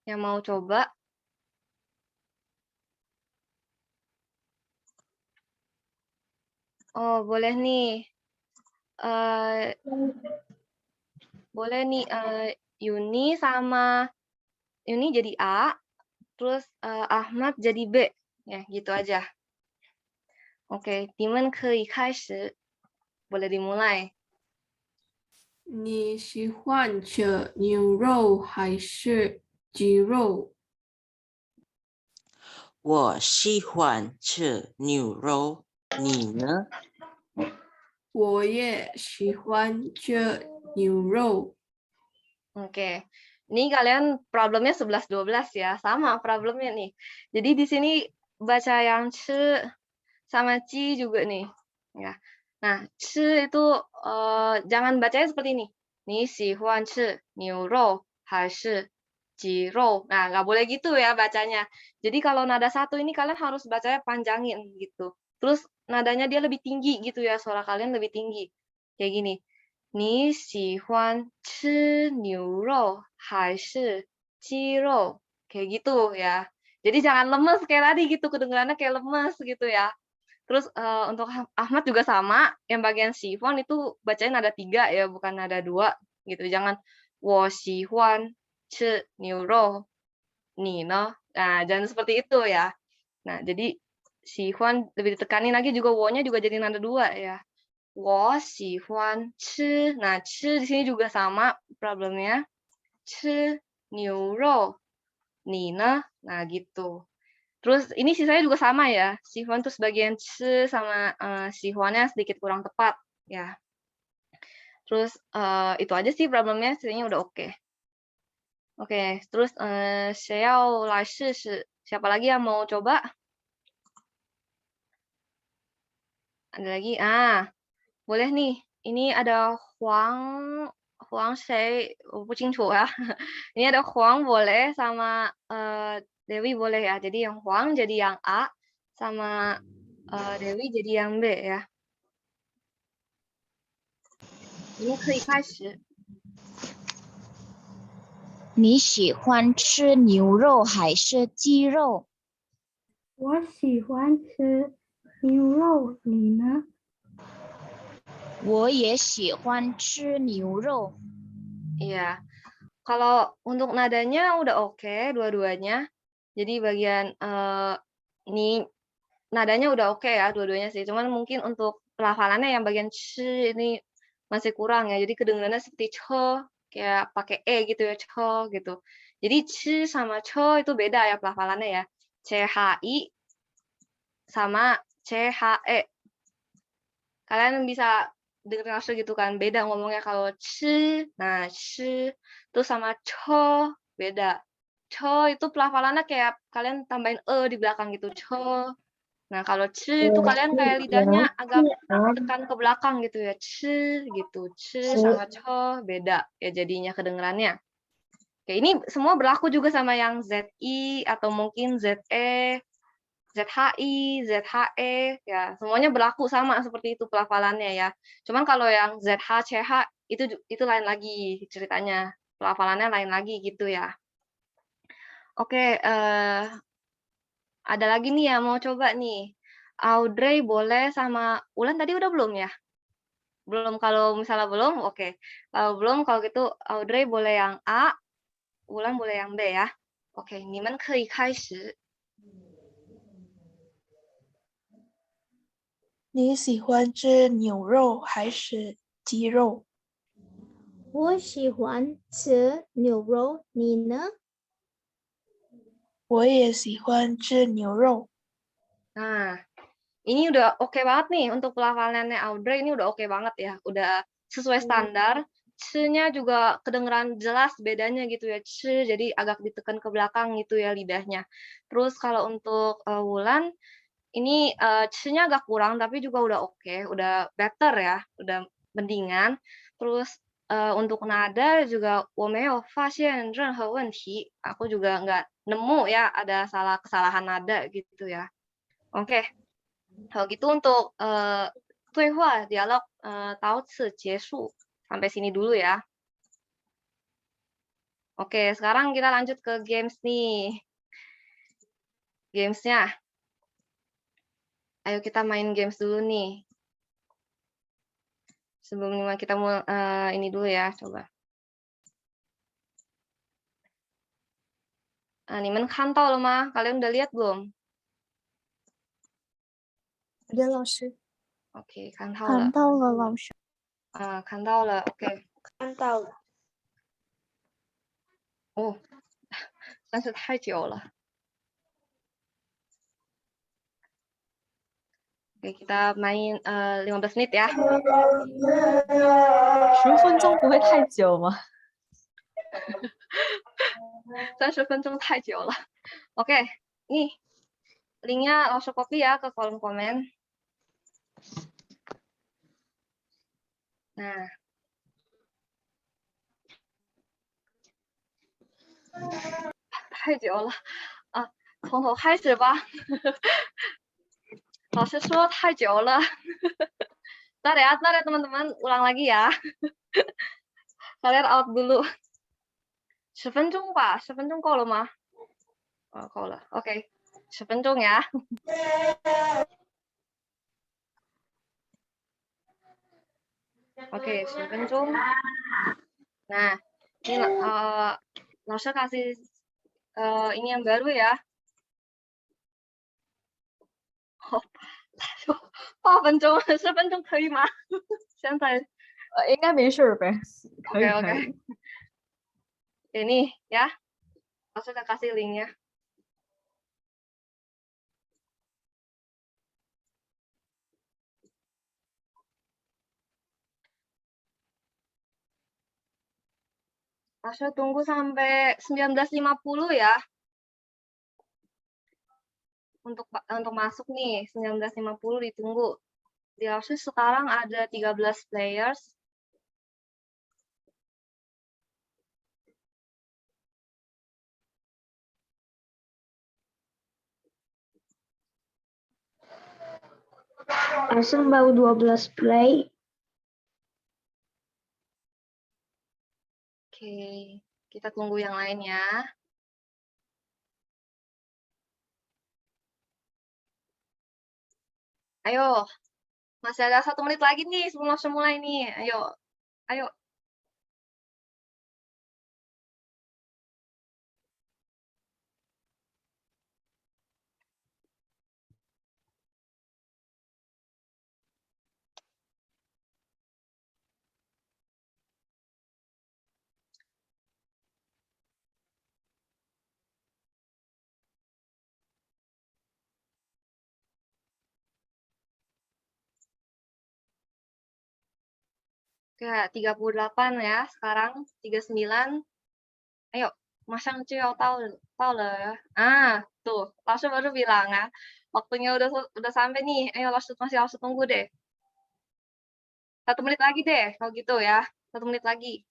Yang mau coba? Oh, boleh nih. Eh, boleh nih, Yuni sama Yuni jadi A, terus Ahmad jadi B. Ya, gitu aja. Oke, 你们可以开始. Boleh dimulai. 你喜欢吃牛肉还是鸡肉？我喜欢吃牛肉，你呢？我也喜欢吃牛肉。 Oke. Ini kalian problemnya 11-12 ya. Sama problemnya nih. Jadi di sini baca yang ce sama ci juga nih. Ya. Nah, ce itu jangan bacanya seperti ini. Ni xi huan ce niu rou hai shi ji rou. Nah, nggak boleh gitu ya bacanya. Jadi kalau nada satu ini kalian harus bacanya panjangin gitu. Terus nadanya dia lebih tinggi gitu ya. Suara kalian lebih tinggi. Kayak gini. 你喜欢吃牛肉还是鸡肉? Kayak gitu ya. Jadi jangan lemes kayak tadi gitu, kedengarannya kayak lemes gitu ya. Terus untuk Ahmad juga sama, yang bagian sifon itu bacanya nada 3 ya, bukan nada 2 gitu. Jangan 我喜欢吃牛肉，你呢? Nah, jangan seperti itu ya. Nah, jadi sifon lebih ditekanin lagi juga wo-nya juga jadi nada 2 ya. 我喜欢吃. Nah, 吃 di sini juga sama problemnya. 吃牛肉. 你呢? Nah, gitu. Terus ini sisanya juga sama ya. Sifan tuh sebagian 吃 sama sihwannya sedikit kurang tepat ya. Terus itu aja sih problemnya, sisanya udah oke. Oke, terus 谁要来试试? Siapa lagi yang mau coba? Ada lagi? Boleh nih. Ini ada Huang Shay, 我不清楚ya. Ini ada Huang boleh sama Dewi boleh ya. Jadi yang Huang jadi yang A sama Dewi jadi yang B ya. Ini 可以开始. 你喜欢吃牛肉还是鸡肉？我喜欢吃牛肉，你呢？我也喜欢吃牛肉。 Iya. Kalau untuk nadanya udah oke dua-duanya. Jadi bagian ini nadanya udah oke ya dua-duanya sih. Cuman mungkin untuk pelafalannya yang bagian ch ini masih kurang ya. Jadi kedengarannya seperti cho kayak pakai e gitu ya, cho gitu. Jadi ch sama cho itu beda ya pelafalannya ya. CHI sama CHE. Kalian bisa dengar langsung gitu kan, beda ngomongnya kalau nah terus sama cho beda. Cho itu pelafalannya kayak kalian tambahin e di belakang gitu, cho. Nah, kalau itu kalian kayak lidahnya agak tekan ke belakang gitu ya, gitu. Sama cho beda ya jadinya kedengerannya. Oke, ini semua berlaku juga sama yang ZI atau mungkin ZE, ZHI, ZHE, ya semuanya berlaku sama seperti itu pelafalannya ya. Cuman kalau yang ZH, CH itu lain lagi ceritanya, pelafalannya lain lagi gitu ya. Oke, ada lagi nih yang mau coba nih. Audrey boleh sama Ulan tadi udah belum ya? Belum, kalau misalnya belum, oke. Kalau belum, kalau gitu Audrey boleh yang A, Ulan boleh yang B ya. Oke, 你们可以开始. 你喜欢吃牛肉还是鸡肉？我喜欢吃牛肉，你呢？我也喜欢吃牛肉。 Nah, ini udah oke banget nih untuk pelafalannya Audrey, ini udah oke banget ya. Udah sesuai standar. C-nya juga kedengeran jelas bedanya gitu ya. C jadi agak ditekan ke belakang gitu ya lidahnya. Terus kalau untuk Wulan, ini C-nya agak kurang tapi juga udah oke, udah better ya, udah mendingan. Terus untuk nada juga 我没有发现任何问题. Aku juga nggak nemu ya ada kesalahan nada gitu ya. Oke. Kalau gitu untuk 对话 dialog 到此结束. Sampai sini dulu ya. Oke, sekarang kita lanjut ke games nih. Games-nya. Ayo kita main games dulu nih. Sebelum kita mulai ini dulu ya, coba. 你们看到了吗? Kalian udah lihat belum? Ada 老师。 Oke, 看到了。看到了，老师。看到了。OK。看到了。哦，真是太久了。Oke, kita main 15 menit ya. 10分钟不会太久吗？ 30 分钟太久了。Oke, nih linknya langsung copy ya ke kolom komen. Nah, 太久了啊，从头开始吧。老师说太久了。Ntar ya teman-teman, ulang lagi ya. Kalian out dulu. 10分钟吧，10分钟够了吗？够了。OK， 10分钟ya. Oke, 10 分钟. Nah, ini langsung kasih ini yang baru ya. 8分钟，10分钟可以吗？现在应该没事呗。可以 OK 可以。 Ini ya, langsung udah kasih linknya. Langsung tunggu sampai 19.50 ya. Untuk masuk nih 19.50 ditunggu. Di Langsung sekarang ada 13 players. Langsung baru 12 play. Oke, kita tunggu yang lain ya. Ayo, masih ada 1 menit lagi nih sebelum langsung mulai nih. Ayo, ayo. Oke, 38 ya. Sekarang 39. Ayo, masang Cio tahu lah ya. Tuh, langsung baru bilang ya. Waktunya udah sampai nih. Ayo masih langsung tunggu deh. 1 menit lagi deh kalau gitu ya. 1 menit lagi.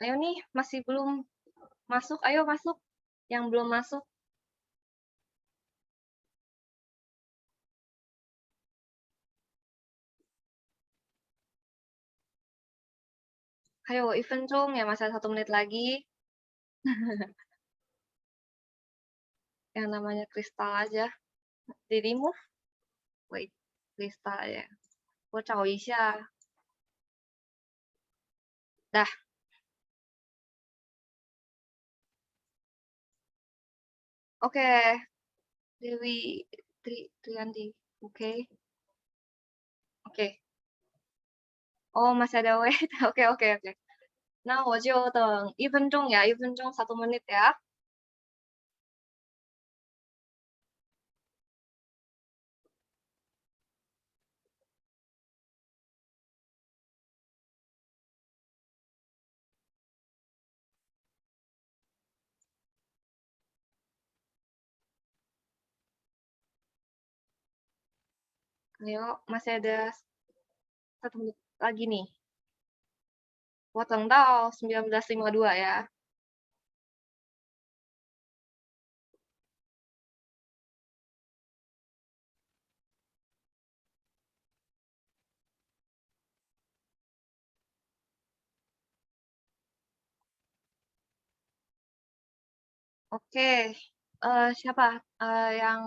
Ayo nih, masih belum masuk. Ayo masuk. Yang belum masuk. Ayo, 1分钟 ya, masih ada 1 menit lagi. Yang namanya kristal aja. Di remove. Wait, kristal ya. 我找一下. Dah. Oke. Dewi Triandi. Oke. Oke. Oh, masih ada wait. Oke. Nah, 我就等1分钟 ya. 1分钟 1 menit ya. Ayo, masih ada 1 menit. lagi nih. 我等到1952 ya. Oke, siapa? Yang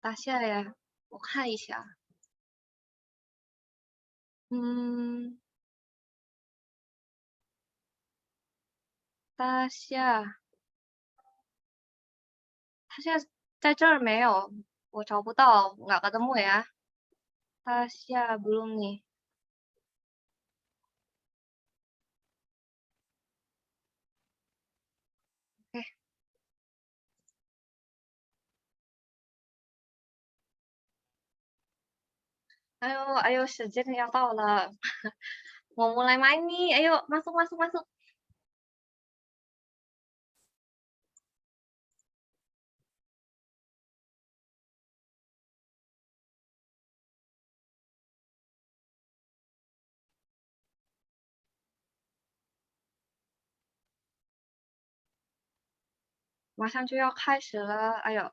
Tasya ya? 我看一下. Hmm, Tasya. Tasya 在这儿没有，我找不到，nggak ketemu ya. Tasya belum nih. Oke. Ayo, ayo, 时间要到了. Mau mulai main nih. Ayo, masuk, masuk, masuk. Masang 马上就要开始了. Ayo.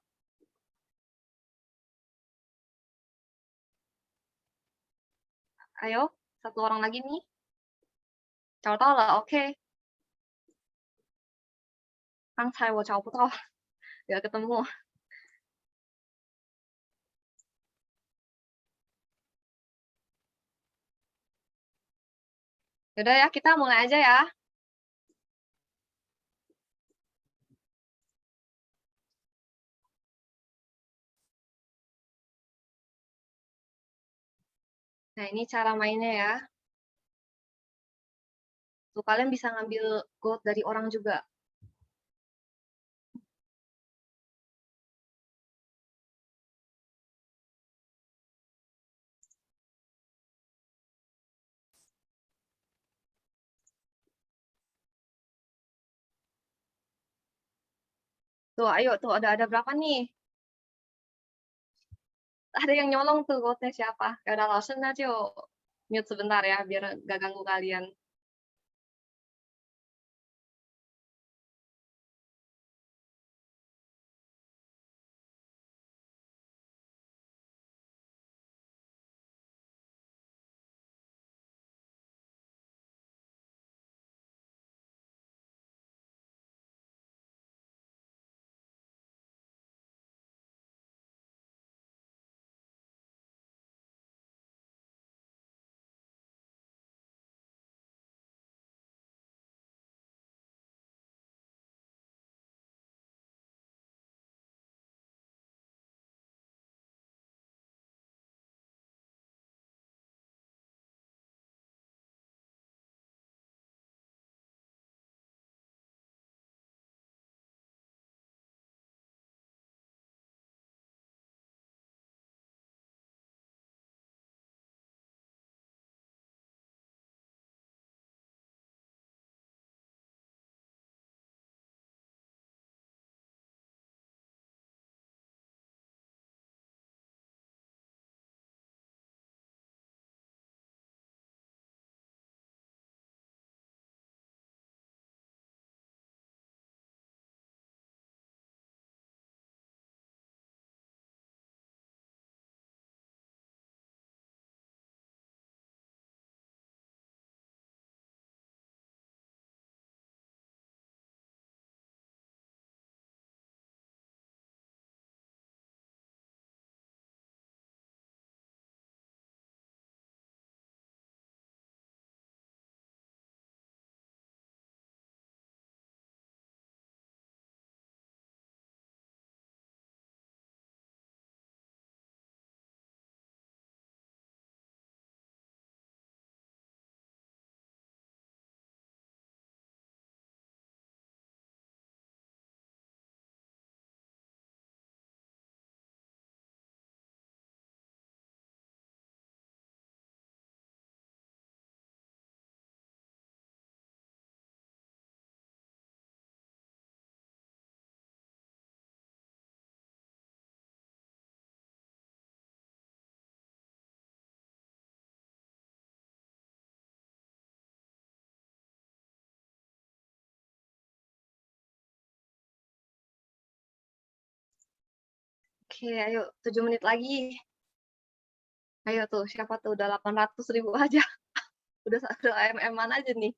Ayo, satu orang lagi nih. 找到了, oke. 刚才我找不到, nggak ketemu. Yaudah ya, kita mulai aja ya. Nah, ini cara mainnya ya. Tuh, kalian bisa ngambil gold dari orang juga. Tuh, ayo tuh ada berapa nih? Ada yang nyolong tuh goldnya siapa? Ya udah, langsung aja mute sebentar ya biar gak ganggu kalian. Oke, ayo 7 menit lagi. Ayo tuh, siapa tuh udah 800.000 aja. Udah MM-an aja nih.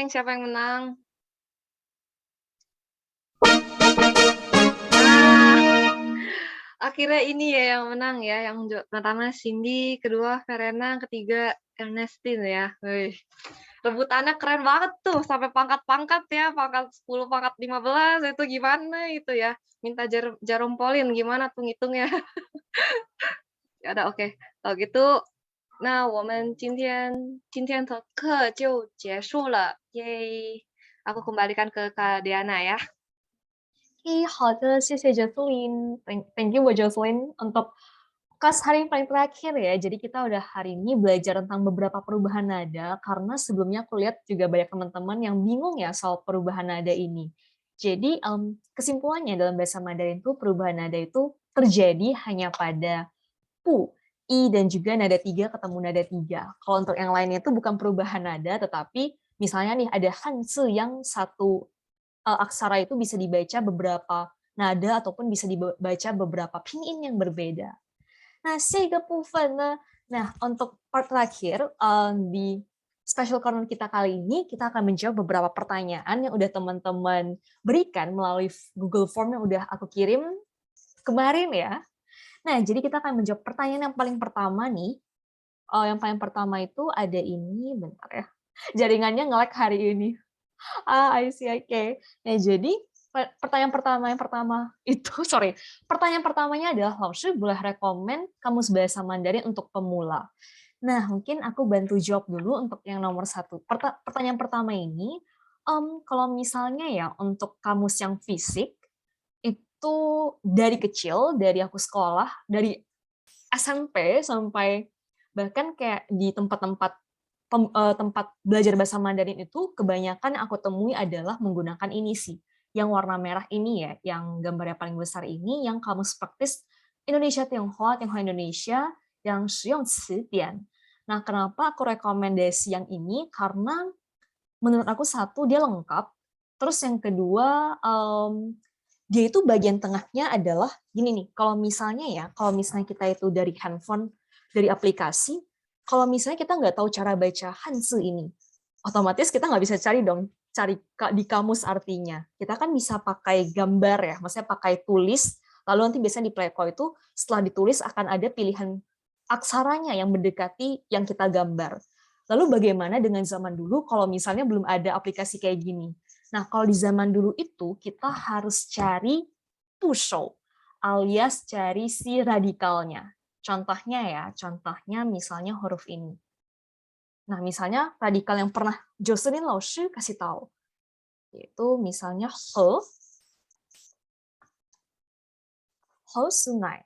siapa yang menang? Akhirnya ini ya yang menang ya, yang pertama Cindy, kedua Verena, ketiga Ernestine ya. Wih. Rebutannya keren banget tuh, sampai pangkat-pangkat ya, pangkat 10, pangkat 15, itu gimana itu ya. Minta jarum polin, gimana tuh ngitungnya. Ya udah oke. Kalau gitu, nah, 我们今天的课就结束了，耶！ Aku kembalikan ke Kak Diana ya. Oke, 好的，谢谢 Jocelyn. Thank you buat Jocelyn untuk kelas hari yang paling terakhir ya. Jadi kita udah hari ini belajar tentang beberapa perubahan nada, karena sebelumnya aku lihat juga banyak teman-teman yang bingung ya soal perubahan nada ini. Jadi kesimpulannya dalam bahasa Mandarin itu perubahan nada itu terjadi hanya pada pu, i, dan juga nada 3 ketemu nada 3. Kalau untuk yang lainnya itu bukan perubahan nada, tetapi misalnya nih ada hanzi yang satu aksara itu bisa dibaca beberapa nada ataupun bisa dibaca beberapa pinyin yang berbeda. Nah, 这个部分呢, nah untuk part terakhir di special corner kita kali ini, kita akan menjawab beberapa pertanyaan yang udah teman-teman berikan melalui Google Form yang udah aku kirim kemarin ya. Nah, jadi kita akan menjawab pertanyaan yang paling pertama nih. Yang paling pertama itu ada ini, bentar ya. Jaringannya nge-lag hari ini. I see, oke. Nah, jadi pertanyaan pertama itu, pertanyaan pertamanya adalah, Laoshi boleh rekomen kamus bahasa Mandarin untuk pemula. Nah, mungkin aku bantu jawab dulu untuk yang nomor 1. Pertanyaan pertama ini, kalau misalnya ya untuk kamus yang fisik, itu dari kecil, dari aku sekolah, dari SMP sampai bahkan kayak di tempat-tempat tempat belajar bahasa Mandarin itu kebanyakan yang aku temui adalah menggunakan ini sih. Yang warna merah ini ya, yang gambarnya paling besar ini, yang kamus praktis Indonesia Tionghoa, Tionghoa Indonesia, yang Shiyong Cidian. Nah, kenapa aku rekomendasi yang ini? Karena menurut aku satu, dia lengkap. Terus yang kedua, dia itu bagian tengahnya adalah gini nih, kalau misalnya kita itu dari handphone, dari aplikasi, kalau misalnya kita nggak tahu cara baca Hanzi ini, otomatis kita nggak bisa cari di kamus artinya. Kita kan bisa pakai gambar ya, maksudnya pakai tulis, lalu nanti biasanya di Pleco itu setelah ditulis akan ada pilihan aksaranya yang mendekati yang kita gambar. Lalu bagaimana dengan zaman dulu kalau misalnya belum ada aplikasi kayak gini? Nah, kalau di zaman dulu itu kita harus cari pushou, alias cari si radikalnya. Contohnya misalnya huruf ini. Nah, misalnya radikal yang pernah Jocelyn Laoshi kasih tahu, yaitu misalnya he sungai.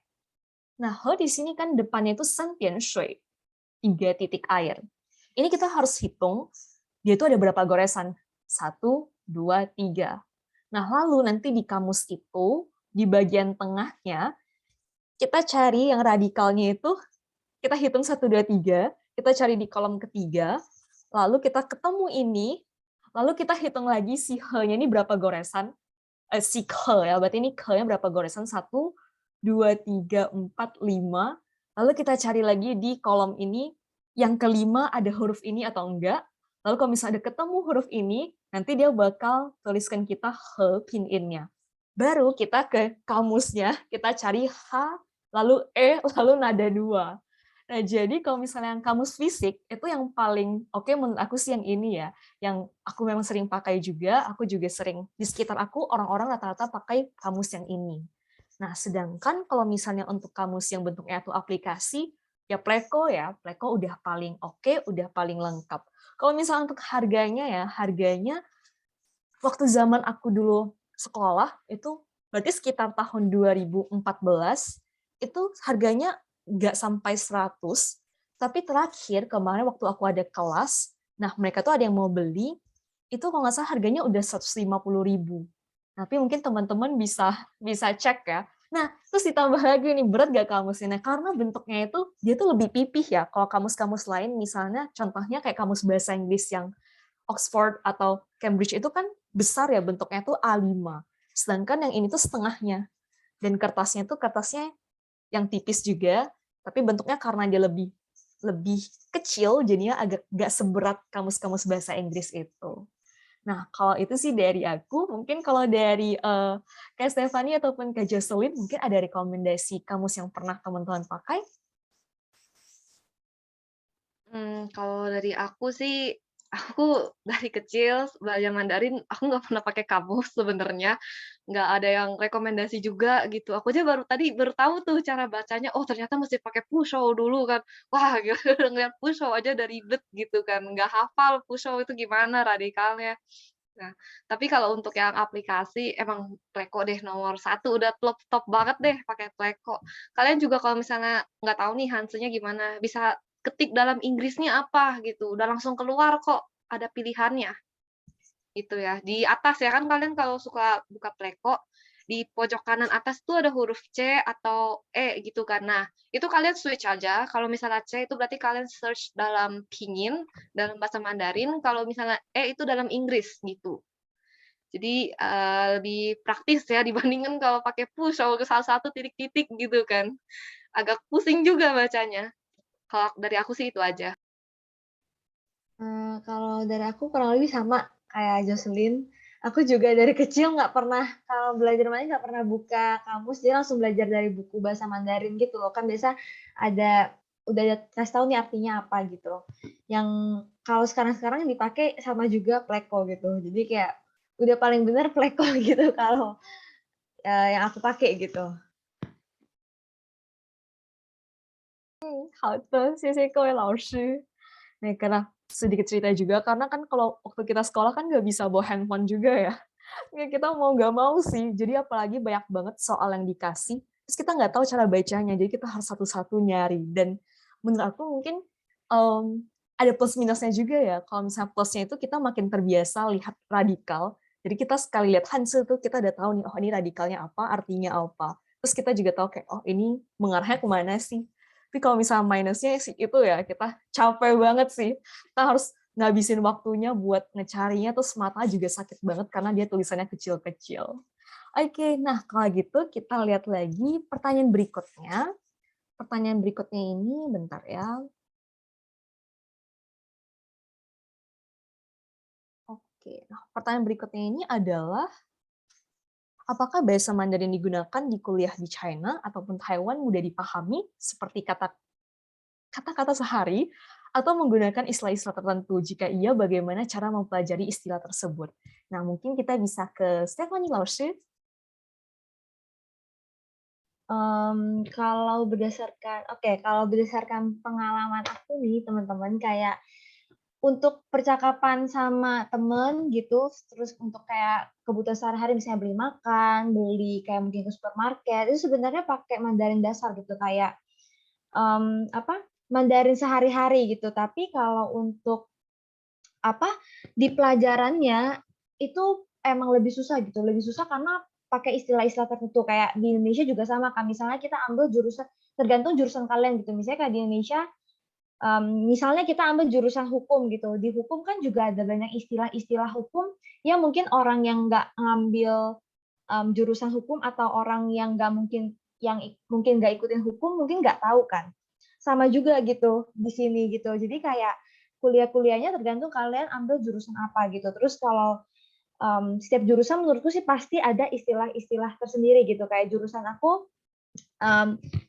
Nah, he di sini kan depannya itu sen tian shui, 3 titik air. Ini kita harus hitung, dia itu ada berapa goresan? 1, 2, 3. Nah, lalu nanti di kamus itu, di bagian tengahnya, kita cari yang radikalnya itu, kita hitung 1, 2, 3, kita cari di kolom ketiga, lalu kita ketemu ini, lalu kita hitung lagi si he-nya ini berapa goresan, si ke ya, berarti ini ke-nya berapa goresan, 1, 2, 3, 4, 5, lalu kita cari lagi di kolom ini, yang kelima ada huruf ini atau enggak, lalu kalau misalnya ada ketemu huruf ini, nanti dia bakal tuliskan kita he pinyin-nya. Baru kita ke kamusnya, kita cari h, lalu lalu nada 2. Nah, jadi kalau misalnya yang kamus fisik, itu yang paling oke menurut aku sih yang ini ya, yang aku memang sering pakai juga, aku juga sering, di sekitar aku orang-orang rata-rata pakai kamus yang ini. Nah, sedangkan kalau misalnya untuk kamus yang bentuknya itu aplikasi, ya Pleco udah paling oke, udah paling lengkap. Kalau misalnya untuk harganya waktu zaman aku dulu sekolah, itu berarti sekitar tahun 2014, itu harganya nggak sampai 100, tapi terakhir kemarin waktu aku ada kelas, nah mereka tuh ada yang mau beli, itu kalau nggak salah harganya udah 150.000. Tapi mungkin teman-teman bisa cek ya. Nah, terus ditambah lagi nih, berat gak kamusnya? Nah, karena bentuknya itu, dia tuh lebih pipih ya. Kalau kamus-kamus lain, misalnya contohnya kayak kamus bahasa Inggris yang Oxford atau Cambridge itu kan besar ya, bentuknya tuh A5. Sedangkan yang ini tuh setengahnya. Dan kertasnya tuh kertasnya yang tipis juga, tapi bentuknya karena dia lebih kecil, jadinya agak gak seberat kamus-kamus bahasa Inggris itu. Nah, kalau itu sih dari aku, mungkin kalau dari Kak Stefani ataupun Kak Jocelyn, mungkin ada rekomendasi kamus yang pernah teman-teman pakai? Kalau dari aku sih, aku dari kecil belajar Mandarin, aku nggak pernah pakai kamus sebenarnya, nggak ada yang rekomendasi juga gitu. Aku aja baru tahu tuh cara bacanya, oh ternyata mesti pakai pushou dulu kan. Wah, ngeliat pushou aja udah ribet gitu kan, nggak hafal pushou itu gimana radikalnya. Nah, tapi kalau untuk yang aplikasi emang Pleco deh nomor satu, udah top banget deh pakai Pleco. Kalian juga kalau misalnya nggak tahu nih Hanse-nya gimana, bisa ketik dalam Inggrisnya apa gitu, udah langsung keluar kok, ada pilihannya. Itu ya. Di atas ya kan kalian kalau suka buka Pleco, di pojok kanan atas tuh ada huruf C atau E gitu kan. Nah, itu kalian switch aja. Kalau misalnya C itu berarti kalian search dalam Pinyin, dalam bahasa Mandarin. Kalau misalnya E itu dalam Inggris gitu. Jadi lebih praktis ya dibandingkan kalau pakai push kalau ke salah satu titik-titik gitu kan. Agak pusing juga bacanya. Kalau dari aku sih itu aja. Kalau dari aku kurang lebih sama kayak Jocelyn. Aku juga dari kecil nggak pernah, kalau belajar Mandarin nggak pernah buka kamus, jadi langsung belajar dari buku bahasa Mandarin gitu loh. Kan biasa udah kasih tahu nih artinya apa gitu. Yang kalau sekarang-sekarang dipakai sama juga Pleco gitu. Jadi kayak udah paling bener Pleco gitu kalau yang aku pakai gitu. 好的，谢谢各位老师。Nih, karena sedikit cerita juga, karena kan kalau waktu kita sekolah kan nggak bisa bawa handphone juga ya. Ya kita mau nggak mau sih, jadi apalagi banyak banget soal yang dikasih, terus kita nggak tahu cara bacanya, jadi kita harus satu-satu nyari. Dan menurut aku mungkin ada plus minusnya juga ya, kalau misalnya plusnya itu kita makin terbiasa lihat radikal, jadi kita sekali lihat Hanse tuh kita udah tahu nih, oh ini radikalnya apa, artinya apa. Terus kita juga tahu kayak, oh ini mengarahnya kemana sih. Tapi kalau misalnya minusnya sih itu ya, kita capek banget sih. Kita harus ngabisin waktunya buat ngecarinya, terus mata juga sakit banget karena dia tulisannya kecil-kecil. Oke, nah kalau gitu kita lihat lagi pertanyaan berikutnya. Pertanyaan berikutnya ini, bentar ya. Oke, nah pertanyaan berikutnya ini adalah, apakah bahasa Mandarin digunakan di kuliah di China ataupun Taiwan mudah dipahami seperti kata-kata sehari, atau menggunakan istilah-istilah tertentu? Jika iya, bagaimana cara mempelajari istilah tersebut? Nah, mungkin kita bisa ke Stephanie Laoshi. Kalau berdasarkan pengalaman aku nih, teman-teman, kayak untuk percakapan sama temen gitu, terus untuk kayak kebutuhan sehari-hari misalnya beli makan, beli kayak mungkin ke supermarket, itu sebenarnya pakai Mandarin dasar gitu, kayak Mandarin sehari-hari gitu. Tapi kalau untuk di pelajarannya itu emang lebih susah gitu, lebih susah karena pakai istilah-istilah tertentu. Kayak di Indonesia juga sama kan, misalnya kita ambil jurusan, tergantung jurusan kalian gitu. Misalnya kayak di Indonesia, misalnya kita ambil jurusan hukum gitu, di hukum kan juga ada banyak istilah-istilah hukum yang mungkin orang yang nggak ngambil jurusan hukum atau orang yang mungkin nggak ikutin hukum mungkin nggak tahu kan. Sama juga gitu di sini gitu. Jadi kayak kuliah-kuliahnya tergantung kalian ambil jurusan apa gitu. Terus kalau setiap jurusan menurutku sih pasti ada istilah-istilah tersendiri gitu. Kayak jurusan aku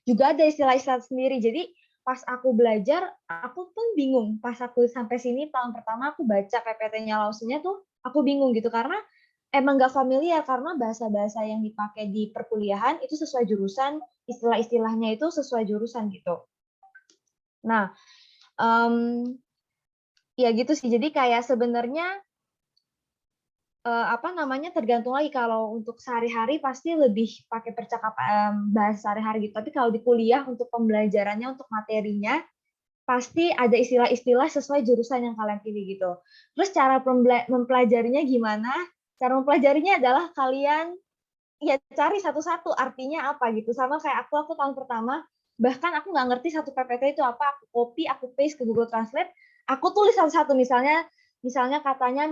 juga ada istilah-istilah sendiri. Jadi pas aku belajar, aku pun bingung. Pas aku sampai sini tahun pertama aku baca PPT-nya Lausunya tuh aku bingung gitu karena emang nggak familiar karena bahasa-bahasa yang dipakai di perkuliahan itu sesuai jurusan, istilah-istilahnya itu sesuai jurusan gitu. Nah, ya gitu sih. Jadi kayak sebenarnya tergantung lagi. Kalau untuk sehari-hari pasti lebih pakai percakapan bahasa sehari-hari gitu. Tapi kalau di kuliah untuk pembelajarannya, untuk materinya pasti ada istilah-istilah sesuai jurusan yang kalian pilih gitu. Terus cara mempelajarinya gimana? Cara mempelajarinya adalah kalian ya cari satu-satu artinya apa gitu. Sama kayak aku tahun pertama, bahkan aku nggak ngerti satu PPT itu apa, aku copy, aku paste ke Google Translate, aku tulis satu-satu. Misalnya katanya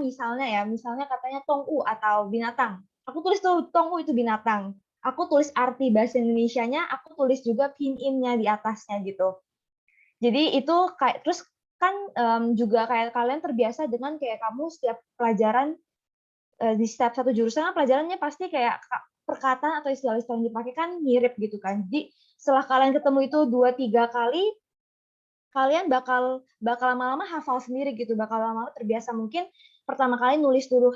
tong'u atau binatang. Aku tulis tuh tong'u itu binatang. Aku tulis arti bahasa Indonesianya, aku tulis juga pinyin-nya di atasnya gitu. Jadi itu kayak terus kan juga kayak kalian terbiasa dengan kayak kamu setiap pelajaran di setiap satu jurusan kan pelajarannya pasti kayak perkataan atau istilah-istilah yang dipakai kan mirip gitu kan. Jadi setelah kalian ketemu itu 2-3 kali, kalian bakal lama-lama hafal sendiri gitu, bakal lama-lama terbiasa. Mungkin pertama kali nulis dulu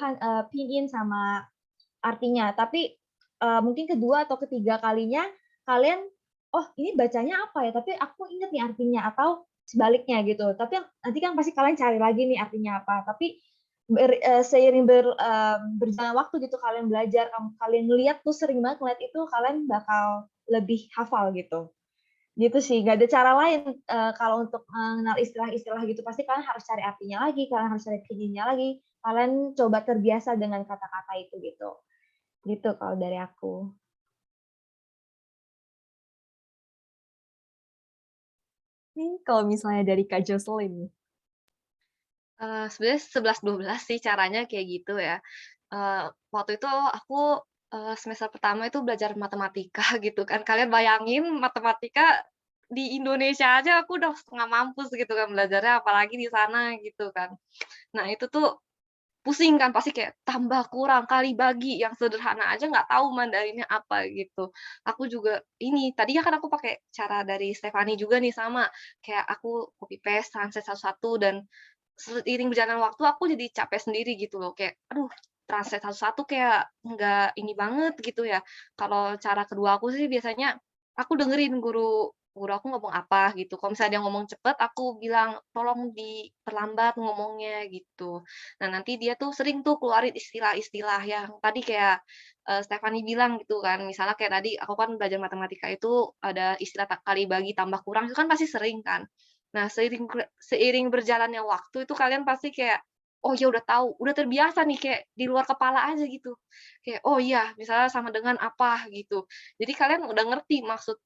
pinyin sama artinya, tapi mungkin kedua atau ketiga kalinya kalian, oh ini bacanya apa ya, tapi aku inget nih artinya, atau sebaliknya gitu. Tapi nanti kan pasti kalian cari lagi nih artinya apa. Tapi seiring berjalan waktu gitu kalian belajar, kalian ngeliat tuh sering banget ngeliat itu, kalian bakal lebih hafal gitu. Gitu sih, nggak ada cara lain kalau untuk mengenal istilah-istilah gitu, pasti kalian harus cari artinya lagi, kalian harus cari pinginnya lagi, kalian coba terbiasa dengan kata-kata itu gitu. Gitu kalau dari aku. Nih, kalau misalnya dari Kak Jocelyn. Sebenarnya 11-12 sih caranya kayak gitu ya. Waktu itu aku, semester pertama itu belajar matematika gitu kan. Kalian bayangin matematika di Indonesia aja aku udah setengah mampus gitu kan belajarnya, apalagi di sana gitu kan. Nah itu tuh pusing kan, pasti kayak tambah, kurang, kali, bagi, yang sederhana aja nggak tahu Mandarinnya apa gitu. Aku juga ini, tadinya kan aku pakai cara dari Stefani juga nih sama, kayak aku copy paste, translate satu-satu, dan seiring berjalan waktu aku jadi capek sendiri gitu loh, kayak, aduh translate satu-satu kayak nggak ini banget gitu ya. Kalau cara kedua aku sih biasanya, aku dengerin guru guru aku ngomong apa gitu, kalau misalnya dia ngomong cepet, aku bilang, "Tolong diperlambat ngomongnya," gitu. Nah, nanti dia tuh sering tuh keluarin istilah-istilah yang tadi kayak, Stefani bilang gitu kan, misalnya kayak tadi aku kan belajar matematika itu ada istilah kali, bagi, tambah, kurang, itu kan pasti sering kan. Nah, seiring berjalannya waktu itu kalian pasti kayak, oh ya udah tahu, udah terbiasa nih kayak di luar kepala aja gitu. Kayak, oh iya, misalnya sama dengan apa gitu. Jadi kalian udah ngerti maksud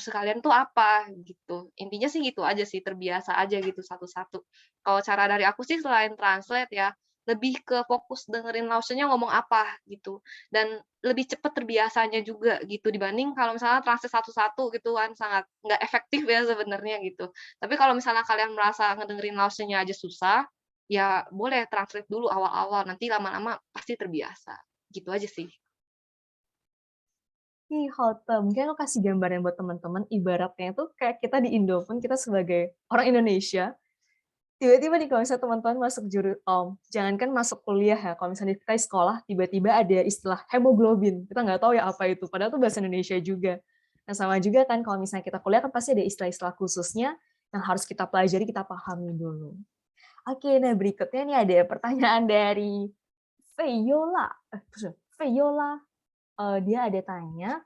kalian tuh apa gitu. Intinya sih gitu aja sih, terbiasa aja gitu satu-satu. Kalau cara dari aku sih selain translate ya, lebih ke fokus dengerin lausennya ngomong apa gitu, dan lebih cepat terbiasanya juga gitu, dibanding kalau misalnya translate satu-satu gitu kan sangat nggak efektif ya sebenarnya gitu. Tapi kalau misalnya kalian merasa ngedengerin lausennya aja susah, ya boleh translate dulu awal-awal, nanti lama-lama pasti terbiasa, gitu aja sih. Nih, Hote, mungkin aku kasih gambaran buat teman-teman, ibaratnya itu kayak kita di Indo pun, kita sebagai orang Indonesia, tiba-tiba nih kalau misalnya teman-teman masuk jangankan masuk kuliah ya, kalau misalnya kita di sekolah, tiba-tiba ada istilah hemoglobin, kita nggak tahu ya apa itu, padahal itu bahasa Indonesia juga. Nah, sama juga kan kalau misalnya kita kuliah kan pasti ada istilah-istilah khususnya yang harus kita pelajari, kita pahami dulu. Oke, nah berikutnya nih ada pertanyaan dari Feyola. Feyola, dia ada tanya,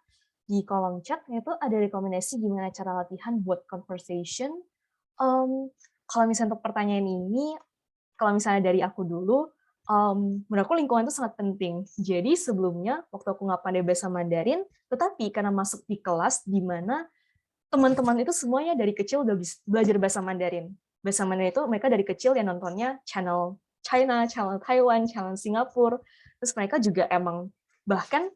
di kolom chat itu ada rekomendasi gimana cara latihan buat conversation. Kalau misalnya untuk pertanyaan ini, kalau misalnya dari aku dulu, menurut aku lingkungan itu sangat penting. Jadi sebelumnya, waktu aku nggak pandai bahasa Mandarin, tetapi karena masuk di kelas di mana teman-teman itu semuanya dari kecil udah belajar bahasa Mandarin. Bahasa Mandarin itu mereka dari kecil yang nontonnya channel China, channel Taiwan, channel Singapura. Terus mereka juga emang bahkan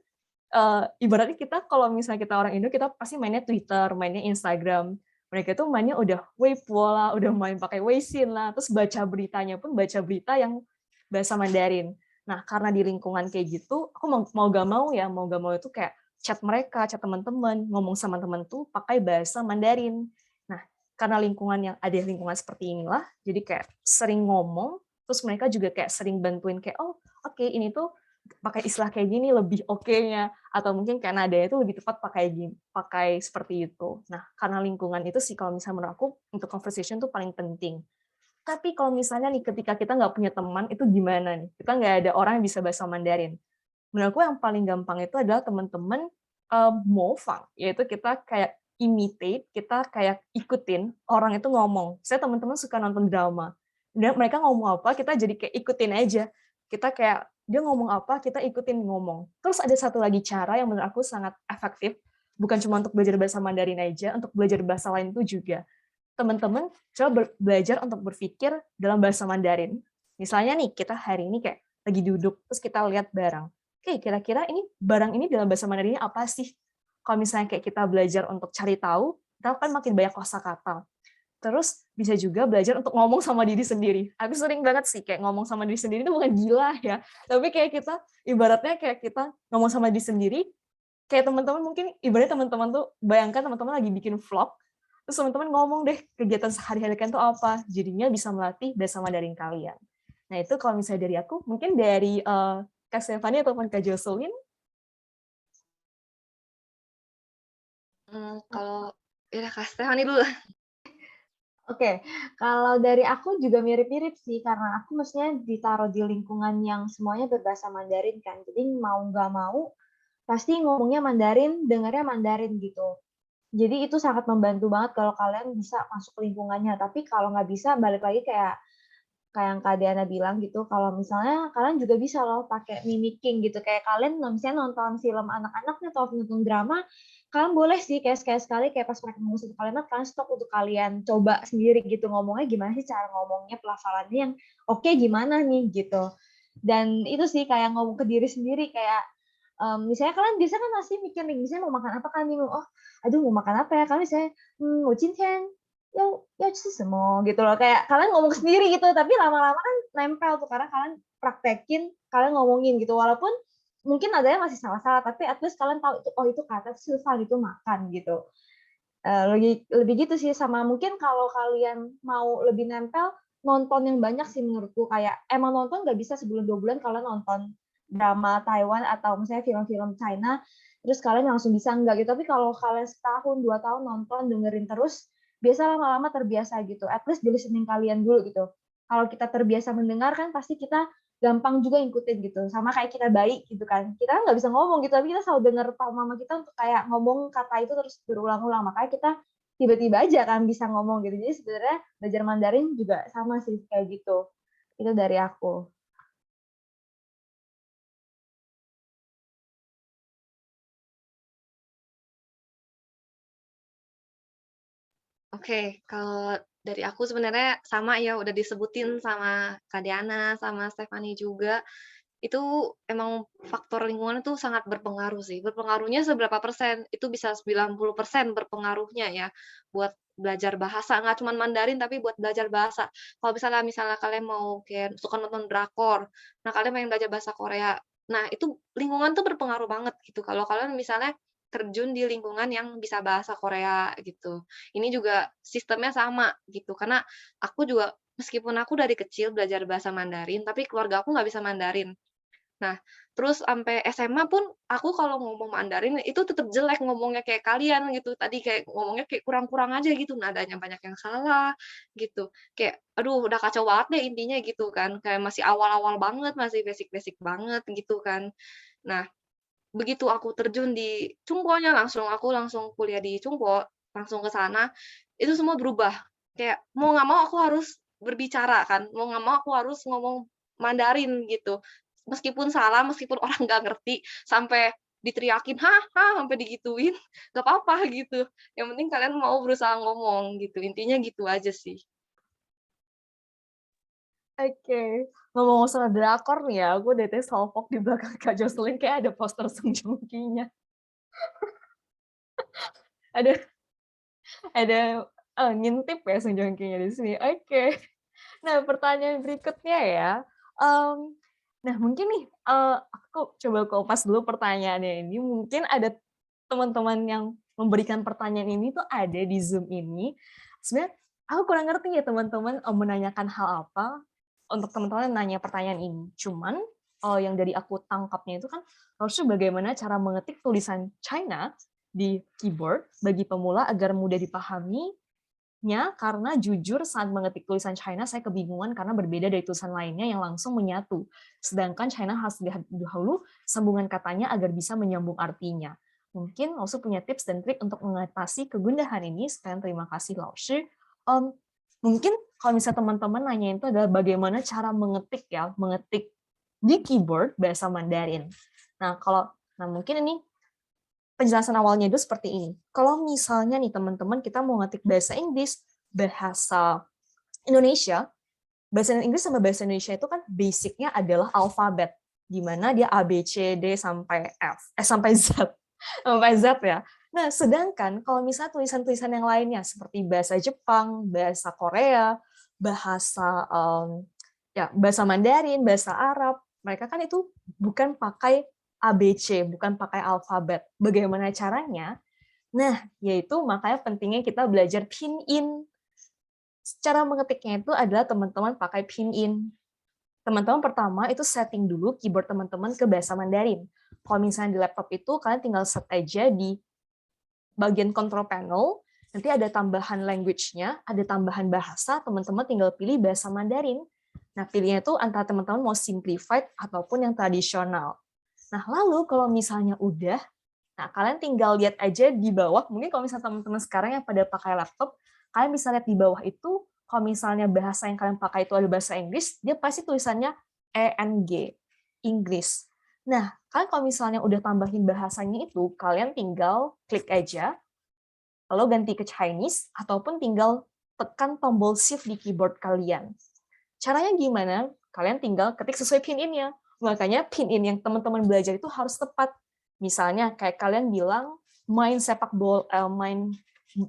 ibaratnya kita kalau misalnya kita orang Indo, kita pasti mainnya Twitter, mainnya Instagram. Mereka tuh mainnya udah Weibo lah, udah main pakai Weixin lah, terus baca beritanya pun baca berita yang bahasa Mandarin. Nah, karena di lingkungan kayak gitu, aku mau gak mau itu kayak chat mereka, chat teman-teman, ngomong sama teman tuh pakai bahasa Mandarin. Nah, karena lingkungan seperti inilah, jadi kayak sering ngomong, terus mereka juga kayak sering bantuin kayak, oh oke, ini tuh pakai istilah kayak gini lebih oke-nya, atau mungkin kayak nadanya itu lebih tepat pakai seperti itu. Nah, karena lingkungan itu sih kalau misalnya menurut aku untuk conversation tuh paling penting. Tapi kalau misalnya nih ketika kita nggak punya teman, itu gimana nih? Kita nggak ada orang yang bisa bahasa Mandarin. Menurutku yang paling gampang itu adalah teman-teman模仿, yaitu kita kayak imitate, kita kayak ikutin orang itu ngomong. Saya teman-teman suka nonton drama. Dan mereka ngomong apa, kita jadi kayak ikutin aja. Kita kayak, dia ngomong apa, kita ikutin ngomong. Terus ada satu lagi cara yang menurut aku sangat efektif, bukan cuma untuk belajar bahasa Mandarin aja, untuk belajar bahasa lain itu juga. Teman-teman coba belajar untuk berpikir dalam bahasa Mandarin. Misalnya nih, kita hari ini kayak lagi duduk, terus kita lihat barang. Oke, kira-kira ini barang ini dalam bahasa Mandarinnya apa sih? Kalau misalnya kayak kita belajar untuk cari tahu, kita kan makin banyak kosakata. Terus bisa juga belajar untuk ngomong sama diri sendiri. Aku sering banget sih kayak ngomong sama diri sendiri itu bukan gila ya, tapi kayak kita ibaratnya kayak kita ngomong sama diri sendiri, kayak teman-teman mungkin ibaratnya teman-teman tuh bayangkan teman-teman lagi bikin vlog, terus teman-teman ngomong deh kegiatan sehari-hari kalian tuh apa, jadinya bisa melatih bahasa Mandarin kalian. Nah itu kalau misalnya dari aku, mungkin dari Kak Stefani ataupun Kak Jocelyn. Kalau ya Kak Stefani dulu. Oke, kalau dari aku juga mirip-mirip sih, karena aku maksudnya ditaruh di lingkungan yang semuanya berbahasa Mandarin kan. Jadi mau nggak mau, pasti ngomongnya Mandarin, dengarnya Mandarin gitu. Jadi itu sangat membantu banget kalau kalian bisa masuk ke lingkungannya. Tapi kalau nggak bisa, balik lagi kayak yang Kak Diana bilang gitu, kalau misalnya kalian juga bisa loh pakai mimicking gitu. Kayak kalian misalnya nonton film anak-anak nih atau nonton drama, kalian boleh sih kayak sekali-sekali kayak pas mereka ngomong satu kalimat, kalian stop untuk kalian coba sendiri gitu, ngomongnya gimana sih cara ngomongnya, pelafalannya yang oke gimana nih gitu. Dan itu sih kayak ngomong ke diri sendiri kayak misalnya kalian biasa kan masih mikir nih, misalnya mau makan apa kan nih, aduh mau makan apa ya, kalian misalnya mau jintian ya semua gitu loh, kayak kalian ngomong sendiri gitu, tapi lama-lama kan nempel tuh karena kalian praktekin, kalian ngomongin gitu, walaupun mungkin adanya masih salah-salah, tapi at least kalian tahu itu, oh itu kata Silvan itu makan gitu. Lebih gitu sih, sama mungkin kalau kalian mau lebih nempel, nonton yang banyak sih menurutku, kayak emang nonton nggak bisa sebulan 2 bulan kalian nonton drama Taiwan atau misalnya film-film China, terus kalian langsung bisa enggak gitu, tapi kalau kalian setahun 2 tahun nonton, dengerin terus, biasa lama-lama terbiasa gitu, at least di listening kalian dulu gitu. Kalau kita terbiasa mendengar kan pasti kita gampang juga ngikutin gitu, sama kayak kita baik gitu kan, kita kan nggak bisa ngomong gitu, tapi kita selalu dengar papa mama kita untuk kayak ngomong kata itu terus berulang-ulang, makanya kita tiba-tiba aja kan bisa ngomong gitu. Jadi sebenarnya belajar Mandarin juga sama sih kayak gitu. Itu dari aku. Oke, kalau dari aku sebenarnya sama ya, udah disebutin sama Kak Diana, sama Stefani juga. Itu emang faktor lingkungan itu sangat berpengaruh sih. Berpengaruhnya seberapa persen? Itu bisa 90% berpengaruhnya ya, buat belajar bahasa. Nggak cuma Mandarin, tapi buat belajar bahasa. Kalau misalnya kalian mau kayak suka nonton drakor, nah kalian pengen belajar bahasa Korea. Nah, itu lingkungan tuh berpengaruh banget gitu. Kalau kalian misalnya terjun di lingkungan yang bisa bahasa Korea gitu. Ini juga sistemnya sama gitu, karena aku juga meskipun aku dari kecil belajar bahasa Mandarin, tapi keluarga aku nggak bisa Mandarin. Nah, terus sampai SMA pun aku kalau ngomong Mandarin itu tetap jelek ngomongnya kayak kalian gitu. Tadi kayak ngomongnya kayak kurang-kurang aja gitu, nadanya banyak yang salah gitu. Kayak aduh udah kacau banget deh intinya gitu kan. Kayak masih awal-awal banget, masih basic-basic banget gitu kan. Nah, begitu aku terjun di Chungkwonya aku langsung kuliah di Chungkwo, langsung ke sana, itu semua berubah. Kayak mau nggak mau aku harus berbicara kan, mau nggak mau aku harus ngomong Mandarin gitu. Meskipun salah, meskipun orang nggak ngerti, sampai diteriakin, "Hah hah," sampai digituin, nggak apa-apa gitu. Yang penting kalian mau berusaha ngomong gitu, intinya gitu aja sih. Oke, ngomong soal drakor nih ya, aku dari tadi salfok di belakang Kak Jocelyn kayak ada poster Song Joong Ki-nya. Ada ngintip ya Song Joong Ki-nya di sini. Oke. Nah, pertanyaan berikutnya ya. Nah, mungkin nih aku coba kupas dulu pertanyaannya ini. Mungkin ada teman-teman yang memberikan pertanyaan ini tuh ada di Zoom ini. Sebenarnya aku kurang ngerti ya teman-teman menanyakan hal apa untuk teman-teman nanya pertanyaan ini. Cuman yang dari aku tangkapnya itu kan harusnya bagaimana cara mengetik tulisan China di keyboard bagi pemula agar mudah dipahaminya, karena jujur saat mengetik tulisan China saya kebingungan karena berbeda dari tulisan lainnya yang langsung menyatu. Sedangkan China harus lihat dahulu sambungan katanya agar bisa menyambung artinya. Mungkin Lao Shi punya tips dan trik untuk mengatasi kegundahan ini. Sekalian terima kasih Lao Shi. Mungkin kalau misalnya teman-teman nanya itu adalah bagaimana cara mengetik di keyboard bahasa Mandarin. Nah, mungkin ini penjelasan awalnya itu seperti ini. Kalau misalnya nih teman-teman kita mau ngetik bahasa Inggris, bahasa Indonesia, bahasa Inggris sama bahasa Indonesia itu kan basicnya adalah alfabet, di mana dia A, B, C, D sampai F, sampai Z ya. Nah, sedangkan kalau misalnya tulisan-tulisan yang lainnya seperti bahasa Jepang, bahasa Korea, bahasa bahasa Mandarin, bahasa Arab, mereka kan itu bukan pakai ABC, bukan pakai alfabet. Bagaimana caranya? Nah, yaitu makanya pentingnya kita belajar pinyin. Cara mengetiknya itu adalah teman-teman pakai pinyin. Teman-teman pertama itu setting dulu keyboard teman-teman ke bahasa Mandarin. Kalau misalnya di laptop itu kalian tinggal set aja di bagian control panel, nanti ada tambahan language-nya, ada tambahan bahasa, teman-teman tinggal pilih bahasa Mandarin. Nah, pilihnya itu antara teman-teman mau simplified ataupun yang tradisional. Nah, lalu kalau misalnya udah, nah kalian tinggal lihat aja di bawah, mungkin kalau misalnya teman-teman sekarang yang pada pakai laptop, kalian bisa lihat di bawah itu, kalau misalnya bahasa yang kalian pakai itu ada bahasa Inggris, dia pasti tulisannya ENG, Inggris. Nah, kalian kalau misalnya udah tambahin bahasanya itu, kalian tinggal klik aja, lalu ganti ke Chinese, ataupun tinggal tekan tombol shift di keyboard kalian. Caranya gimana? Kalian tinggal ketik sesuai pinyin-nya. Makanya pinyin yang teman-teman belajar itu harus tepat. Misalnya kayak kalian bilang main sepak bola, main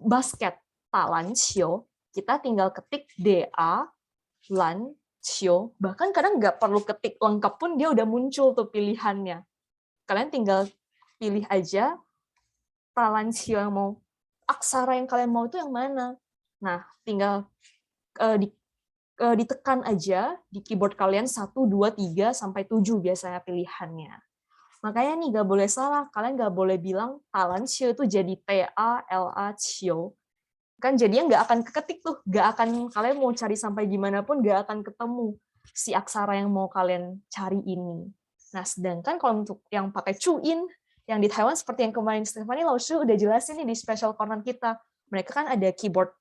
basket, talancio, kita tinggal ketik DA, lan, Sio, bahkan kadang nggak perlu ketik lengkap pun dia udah muncul tuh pilihannya. Kalian tinggal pilih aja Talansio yang mau, aksara yang kalian mau itu yang mana. Nah, tinggal ditekan aja di keyboard kalian 1, 2, 3, sampai 7 biasanya pilihannya. Makanya nih nggak boleh salah, kalian nggak boleh bilang Talansio itu jadi T-A-L-A-Cio. Kan jadinya nggak akan keketik tuh, nggak akan, kalian mau cari sampai gimana pun nggak akan ketemu si aksara yang mau kalian cari ini. Nah, sedangkan kalau untuk yang pakai cuin, yang di Taiwan seperti yang kemarin Stephanie Laosu udah jelasin nih di special corner kita, mereka kan ada keyboard,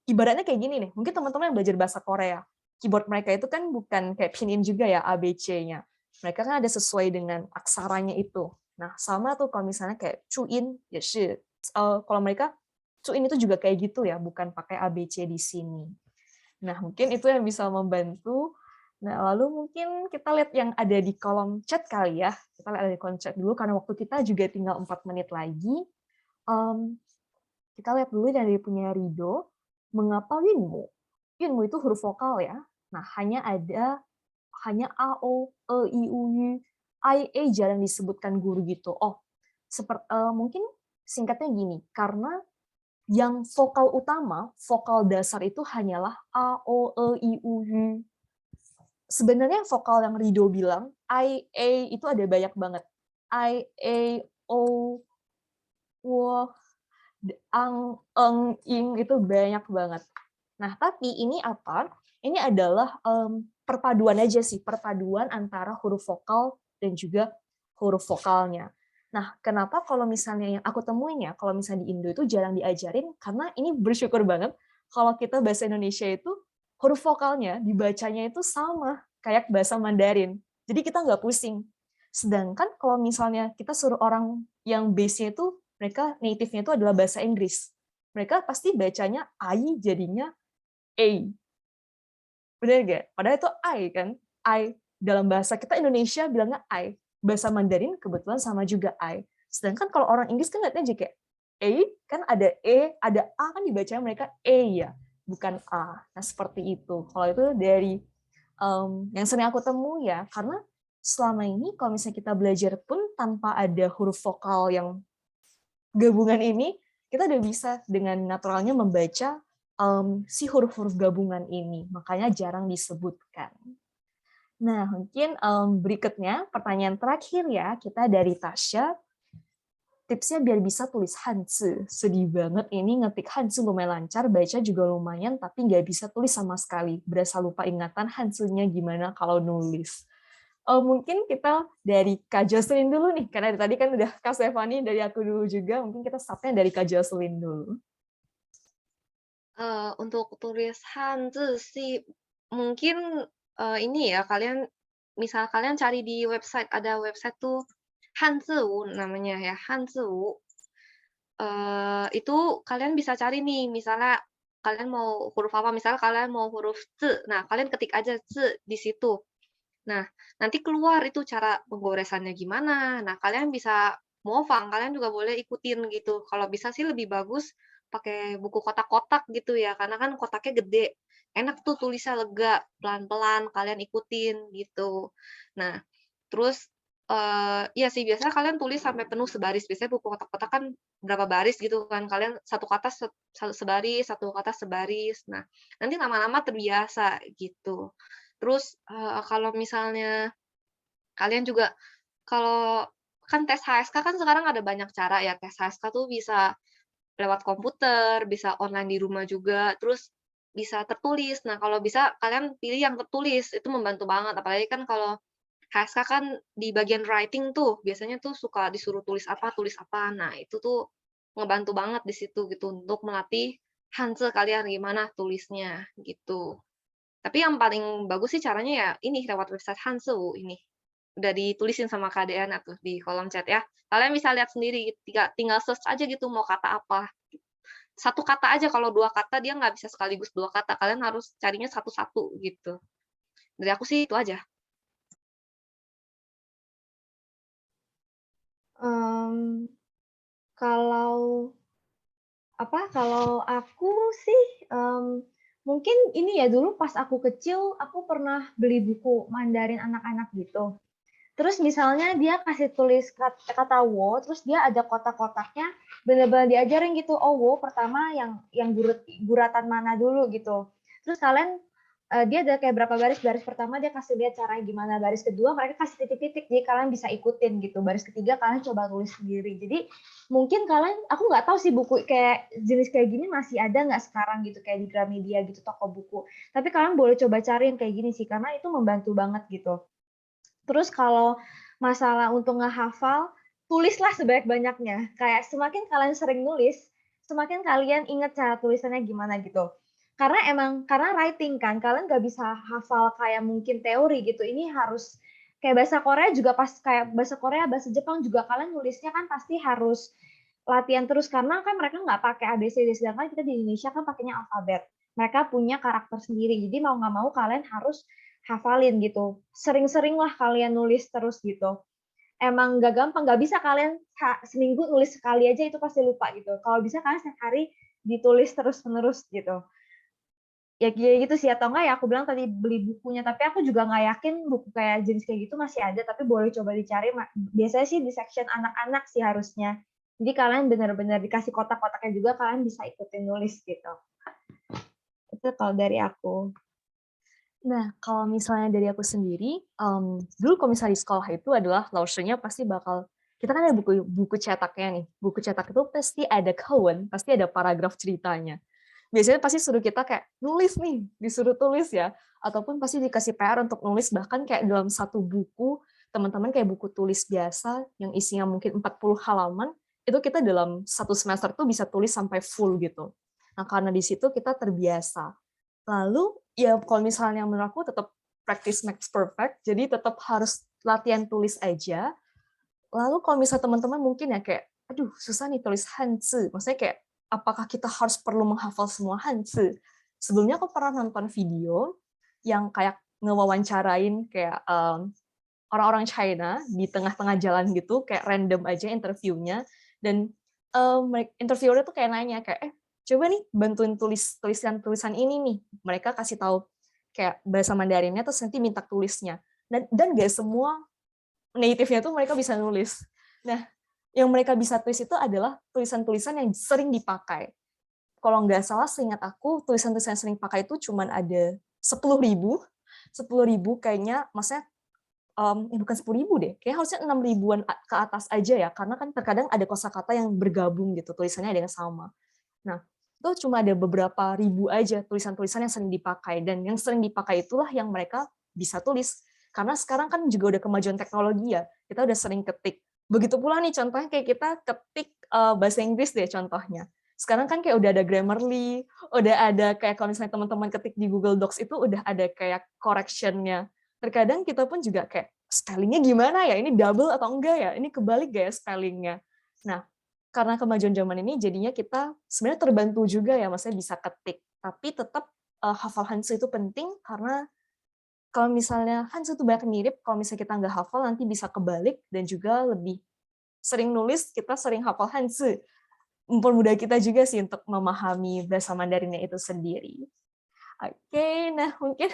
ibaratnya kayak gini nih, mungkin teman-teman yang belajar bahasa Korea, keyboard mereka itu kan bukan kayak pinyin juga ya, ABC-nya. Mereka kan ada sesuai dengan aksaranya itu. Nah, sama tuh kalau misalnya kayak cuin, ya shi, kalau mereka cuin itu juga kayak gitu ya, bukan pakai ABC di sini. Nah, mungkin itu yang bisa membantu. Nah, lalu mungkin kita lihat yang ada di kolom chat kali ya. Kita lihat ada di kolom chat dulu, karena waktu kita juga tinggal 4 menit lagi. Kita lihat dulu dari punya Rido, mengapa Yunmu? Yunmu itu huruf vokal ya. Nah, hanya A, O, E, I, U, Y, I, E jarang disebutkan guru gitu. Oh, mungkin singkatnya gini, karena yang vokal utama, vokal dasar itu hanyalah A, O, E, I, U, Y. Sebenarnya vokal yang Rido bilang, I, A, itu ada banyak banget. I, A, O, W, Ang, Eng, Ing, itu banyak banget. Nah, tapi ini apa? Ini adalah perpaduan aja sih, perpaduan antara huruf vokal dan juga huruf vokalnya. Nah, kenapa kalau misalnya yang aku temuin ya, kalau misalnya di Indo itu jarang diajarin, karena ini bersyukur banget kalau kita bahasa Indonesia itu huruf vokalnya dibacanya itu sama kayak bahasa Mandarin. Jadi kita nggak pusing. Sedangkan kalau misalnya kita suruh orang yang base-nya itu, mereka native-nya itu adalah bahasa Inggris. Mereka pasti bacanya I jadinya A. Benar nggak? Padahal itu I kan. I dalam bahasa kita Indonesia bilangnya I. Bahasa Mandarin kebetulan sama juga I. Sedangkan kalau orang Inggris kan lihatnya aja kayak A, kan ada E, ada A, kan dibacanya mereka E ya, bukan A. Nah, seperti itu. Kalau itu dari yang sering aku temui ya, karena selama ini kalau misalnya kita belajar pun tanpa ada huruf vokal yang gabungan ini, kita udah bisa dengan naturalnya membaca si huruf-huruf gabungan ini. Makanya jarang disebutkan. Nah, mungkin berikutnya, pertanyaan terakhir ya, kita dari Tasya. Tipsnya biar bisa tulis Hanzi. Sedih banget ini ngetik Hanzi lumayan lancar, baca juga lumayan, tapi nggak bisa tulis sama sekali. Berasa lupa ingatan Hanzi-nya gimana kalau nulis. Mungkin kita dari Kak Jocelyn dulu nih, karena tadi kan udah Kak Stephanie, dari aku dulu juga, mungkin kita startnya dari Kak Jocelyn dulu. Untuk tulis Hanzi sih, mungkin ini ya, misal kalian cari di website, ada website tuh Hanziwu namanya ya, Hanziwu. Itu kalian bisa cari nih, misalnya kalian mau huruf apa, misalnya kalian mau huruf Z, nah kalian ketik aja Z di situ. Nah, nanti keluar itu cara penggoresannya gimana. Nah, kalian bisa Mofang, kalian juga boleh ikutin gitu. Kalau bisa sih lebih bagus pakai buku kotak-kotak gitu ya, karena kan kotaknya gede. Enak tuh tulisnya lega, pelan-pelan kalian ikutin gitu. Nah, terus iya sih biasanya kalian tulis sampai penuh sebaris. Biasanya buku kotak-kotak kan berapa baris gitu kan. Kalian satu kata sebaris, satu kata sebaris. Nah, nanti lama-lama terbiasa gitu. Terus kalau misalnya kalian juga kalau kan tes HSK kan sekarang ada banyak cara ya, tes HSK tuh bisa lewat komputer, bisa online di rumah juga, terus bisa tertulis. Nah, kalau bisa kalian pilih yang tertulis, itu membantu banget. Apalagi kan kalau HSK kan di bagian writing tuh, biasanya tuh suka disuruh tulis apa, tulis apa. Nah, itu tuh ngebantu banget di situ gitu, untuk melatih Hanse kalian gimana tulisnya, gitu. Tapi yang paling bagus sih caranya ya ini, lewat website Hanse ini. Udah ditulisin sama Kak Deana tuh di kolom chat ya. Kalian bisa lihat sendiri, tinggal search aja gitu mau kata apa. Satu kata aja, kalau 2 kata dia nggak bisa sekaligus 2 kata, kalian harus carinya satu-satu gitu. Dari aku sih itu aja. Kalau kalau aku sih mungkin ini ya, dulu pas aku kecil aku pernah beli buku Mandarin anak-anak gitu. Terus misalnya dia kasih tulis kata wo, terus dia ada kotak-kotaknya, benar-benar diajarin gitu. Oh, wo pertama yang guratan mana dulu gitu. Terus kalian dia ada kayak berapa baris pertama dia kasih lihat caranya gimana, baris kedua mereka kasih titik-titik, jadi kalian bisa ikutin gitu. Baris ketiga kalian coba tulis sendiri. Jadi mungkin kalian, aku nggak tahu sih buku kayak jenis kayak gini masih ada nggak sekarang gitu, kayak di Gramedia gitu, toko buku. Tapi kalian boleh coba cari yang kayak gini sih, karena itu membantu banget gitu. Terus kalau masalah untuk ngehafal, tulislah sebanyak-banyaknya. Kayak semakin kalian sering nulis, semakin kalian ingat cara tulisannya gimana gitu. Karena writing kan, kalian nggak bisa hafal kayak mungkin teori gitu. Ini harus kayak bahasa Korea juga, pas kayak bahasa Korea, bahasa Jepang juga kalian nulisnya kan pasti harus latihan terus, karena kan mereka nggak pakai ABCD, sedangkan kita di Indonesia kan pakainya alfabet. Mereka punya karakter sendiri, jadi mau nggak mau kalian harus hafalin gitu. Sering-sering lah kalian nulis terus gitu. Emang nggak gampang, nggak bisa kalian seminggu nulis sekali aja itu pasti lupa gitu. Kalau bisa kalian setiap hari ditulis terus-menerus gitu. Ya gitu sih, atau enggak ya aku bilang tadi beli bukunya, tapi aku juga nggak yakin buku kayak jenis kayak gitu masih ada, tapi boleh coba dicari. Biasanya sih di section anak-anak sih harusnya. Jadi kalian benar-benar dikasih kotak-kotaknya juga, kalian bisa ikutin nulis gitu. Itu kalau dari aku. Nah, kalau misalnya dari aku sendiri, dulu kalau misalnya di sekolah itu adalah launcher-nya pasti bakal, kita kan ada buku cetaknya nih. Buku cetak itu pasti ada kawan, pasti ada paragraf ceritanya. Biasanya pasti suruh kita kayak nulis nih, disuruh tulis ya. Ataupun pasti dikasih PR untuk nulis, bahkan kayak dalam satu buku, teman-teman kayak buku tulis biasa, yang isinya mungkin 40 halaman, itu kita dalam satu semester tuh bisa tulis sampai full gitu. Nah, karena di situ kita terbiasa. Lalu, ya kalau misalnya menurut aku tetap practice makes perfect, jadi tetap harus latihan tulis aja. Lalu kalau misalnya teman-teman mungkin ya kayak, aduh susah nih tulis Hanzi, maksudnya kayak, apakah kita harus perlu menghafal semua Hanzi? Sebelumnya aku pernah nonton video yang kayak ngewawancarain kayak orang-orang China di tengah-tengah jalan gitu, kayak random aja interviewnya, dan interviewernya tuh kayak nanya kayak, coba nih bantuin tulisan ini nih. Mereka kasih tahu kayak bahasa Mandarinnya, terus nanti minta tulisnya. Dan gak semua native-nya tuh mereka bisa nulis. Nah, yang mereka bisa tulis itu adalah tulisan-tulisan yang sering dipakai. Kalau nggak salah, seingat aku, tulisan-tulisan yang sering pakai itu cuma ada 10.000 kayaknya, maksudnya bukan 10.000 deh, kayak harusnya 6.000-an ke atas aja ya, karena kan terkadang ada kosakata yang bergabung gitu, tulisannya ada yang sama. Nah, itu cuma ada beberapa ribu aja tulisan-tulisan yang sering dipakai, dan yang sering dipakai itulah yang mereka bisa tulis. Karena sekarang kan juga udah kemajuan teknologi ya, kita udah sering ketik. Begitu pula nih contohnya kayak kita ketik bahasa Inggris deh contohnya. Sekarang kan kayak udah ada Grammarly, udah ada kayak kalau misalnya teman-teman ketik di Google Docs itu udah ada kayak correction-nya. Terkadang kita pun juga kayak, spellingnya gimana ya? Ini double atau enggak ya? Ini kebalik gak ya spellingnya? Nah, karena kemajuan zaman ini jadinya kita sebenarnya terbantu juga ya, maksudnya bisa ketik, tapi tetap hafal Hanzi itu penting, karena kalau misalnya Hanzi itu banyak mirip, kalau misalnya kita nggak hafal nanti bisa kebalik dan juga lebih sering nulis, kita sering hafal Hanzi. Mempermudah kita juga sih untuk memahami bahasa Mandarinnya itu sendiri. Oke, nah mungkin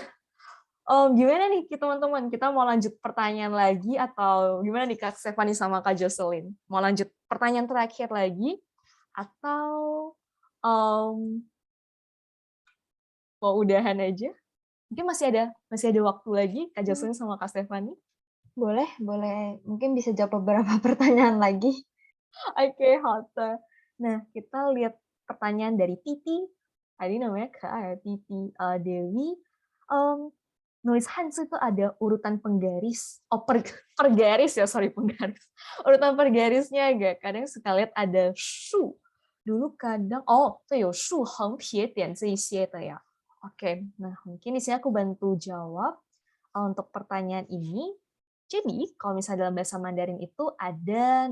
gimana nih teman-teman? Kita mau lanjut pertanyaan lagi atau gimana nih Kak Stefani sama Kak Jocelyn? Mau lanjut pertanyaan terakhir lagi atau mau udahan aja? Mungkin masih ada waktu lagi Kak Jocelyn sama Kak Stefani. Boleh. Mungkin bisa jawab beberapa pertanyaan lagi. Oke, Halte. Nah, kita lihat pertanyaan dari Titi. Tadi namanya Kak Titi Dewi. Nulis Hanzi itu ada urutan penggaris. Pergaris ya, sorry penggaris. Urutan pergarisnya agak kadang suka lihat ada shu. Dulu kadang, itu ya shu heng pie dian ce xie de ya. Oke, nah mungkin di sini aku bantu jawab untuk pertanyaan ini. Jadi, kalau misalnya dalam bahasa Mandarin itu ada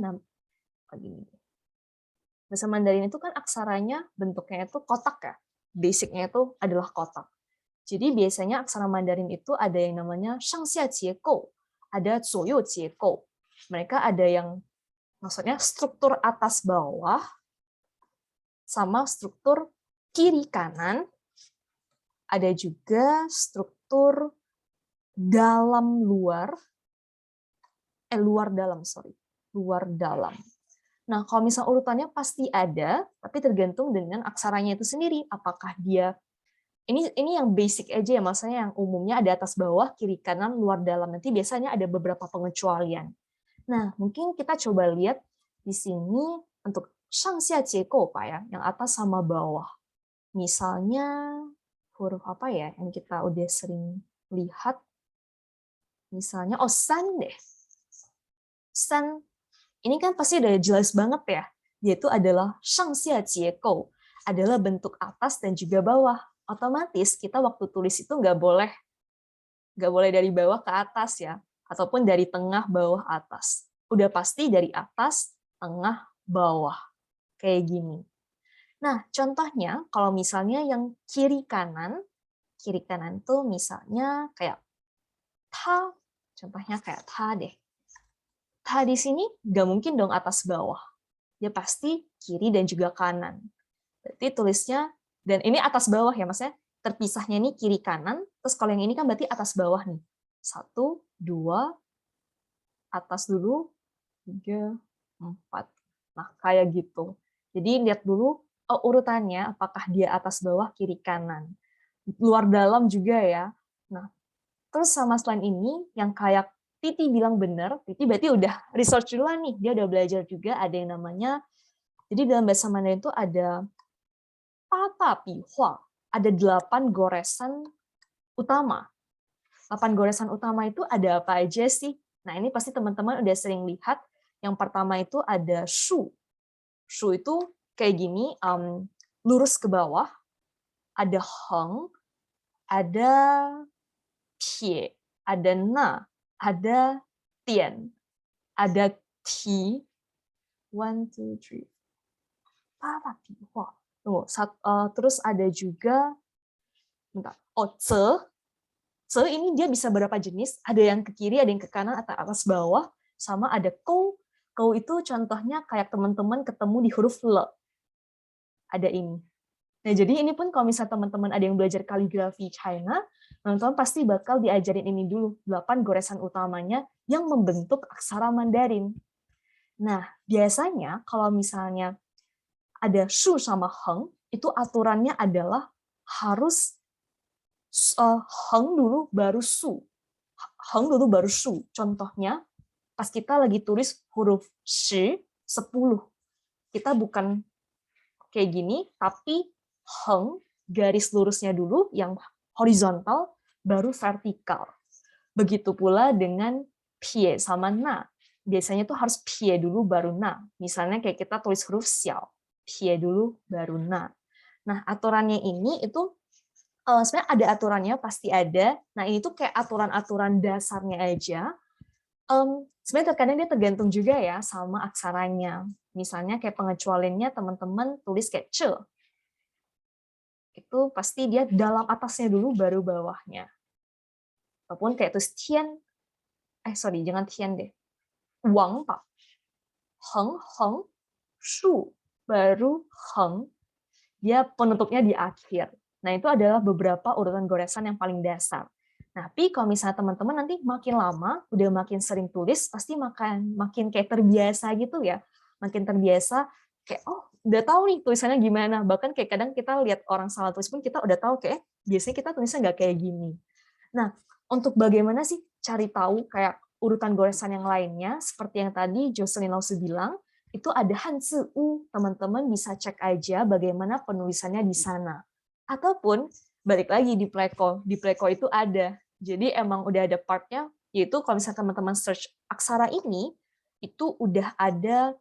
bahasa Mandarin itu kan aksaranya bentuknya itu kotak ya. Basicnya itu adalah kotak. Jadi biasanya aksara Mandarin itu ada yang namanya shangxia jiegou, ada zuoyou jiegou. Mereka ada yang maksudnya struktur atas bawah sama struktur kiri kanan. Ada juga struktur dalam luar, luar dalam. Nah, kalau misal urutannya pasti ada, tapi tergantung dengan aksaranya itu sendiri. Apakah dia ini yang basic aja ya, maksudnya yang umumnya ada atas bawah, kiri kanan, luar dalam. Nanti biasanya ada beberapa pengecualian. Nah, mungkin kita coba lihat di sini untuk shangxia jiegou Pak ya, yang atas sama bawah. Misalnya huruf apa ya yang kita udah sering lihat? Misalnya san deh. San ini kan pasti udah jelas banget ya. Dia itu adalah shangxia jiegou, adalah bentuk atas dan juga bawah. Otomatis kita waktu tulis itu nggak boleh dari bawah ke atas ya, ataupun dari tengah bawah atas. Udah pasti dari atas, tengah, bawah. Kayak gini. Nah, contohnya kalau misalnya yang kiri kanan tuh misalnya kayak ta, contohnya kayak ta deh. Ta di sini nggak mungkin dong atas bawah. Dia pasti kiri dan juga kanan. Berarti tulisnya, dan ini atas bawah ya, maksudnya terpisahnya ini kiri kanan, terus kalau yang ini kan berarti atas bawah nih. 1, 2, atas dulu, 3, 4. Nah, kayak gitu. Jadi lihat dulu urutannya, apakah dia atas bawah, kiri kanan. Luar dalam juga ya. Nah, terus sama selain ini, yang kayak Titi bilang benar, Titi berarti udah research duluan nih, dia udah belajar juga, ada yang namanya, jadi dalam bahasa Mandarin itu ada tata pihua, ada 8 goresan utama. 8 goresan utama itu ada apa aja sih? Nah, ini pasti teman-teman udah sering lihat. Yang pertama itu ada shu. Shu itu kayak gini, lurus ke bawah, ada heng, ada pie, ada na, ada tian, ada ti, 1, 2, 3, tata pihua. Terus ada juga, ce ini dia bisa berapa jenis, ada yang ke kiri, ada yang ke kanan, atau atas bawah, sama ada kou. Kou itu contohnya kayak teman-teman ketemu di huruf le. Ada ini. Nah, jadi ini pun kalau misalnya teman-teman ada yang belajar kaligrafi China, teman-teman pasti bakal diajarin ini dulu, 8 goresan utamanya yang membentuk aksara Mandarin. Nah, biasanya kalau misalnya ada shu sama heng, itu aturannya adalah harus heng dulu baru su. Heng dulu baru su. Contohnya, pas kita lagi tulis huruf shi, 10. Kita bukan kayak gini, tapi heng, garis lurusnya dulu, yang horizontal, baru vertikal. Begitu pula dengan pie sama na. Biasanya tuh harus pie dulu baru na. Misalnya kayak kita tulis huruf xiao, pie dulu baru na. Nah, aturannya ini itu sebenarnya ada aturannya, pasti ada. Nah, ini tuh kayak aturan-aturan dasarnya aja. Sebenarnya terkadang dia tergantung juga ya sama aksaranya. Misalnya kayak pengecualiannya teman-teman tulis kayak ce. Itu pasti dia dalam atasnya dulu baru bawahnya. Ataupun kayak tulis tian. Sorry, jangan tian deh. Wang pak. heng, heng, shu, baru heng, dia penutupnya di akhir. Nah, itu adalah beberapa urutan goresan yang paling dasar. Tapi kalau misalnya teman-teman nanti makin lama, udah makin sering tulis, pasti makin kayak terbiasa gitu ya. Makin terbiasa, kayak, oh, udah tahu nih tulisannya gimana. Bahkan kayak kadang kita lihat orang salah tulis pun kita udah tahu kayak, biasanya kita tulisnya nggak kayak gini. Nah, untuk bagaimana sih cari tahu kayak urutan goresan yang lainnya, seperti yang tadi Jocelyn Lause bilang, itu ada Hanzi U. Teman-teman bisa cek aja bagaimana penulisannya di sana. Ataupun balik lagi di Pleco. Di Pleco itu ada. Jadi emang udah ada part-nya, yaitu kalau misalnya teman-teman search aksara ini, itu udah ada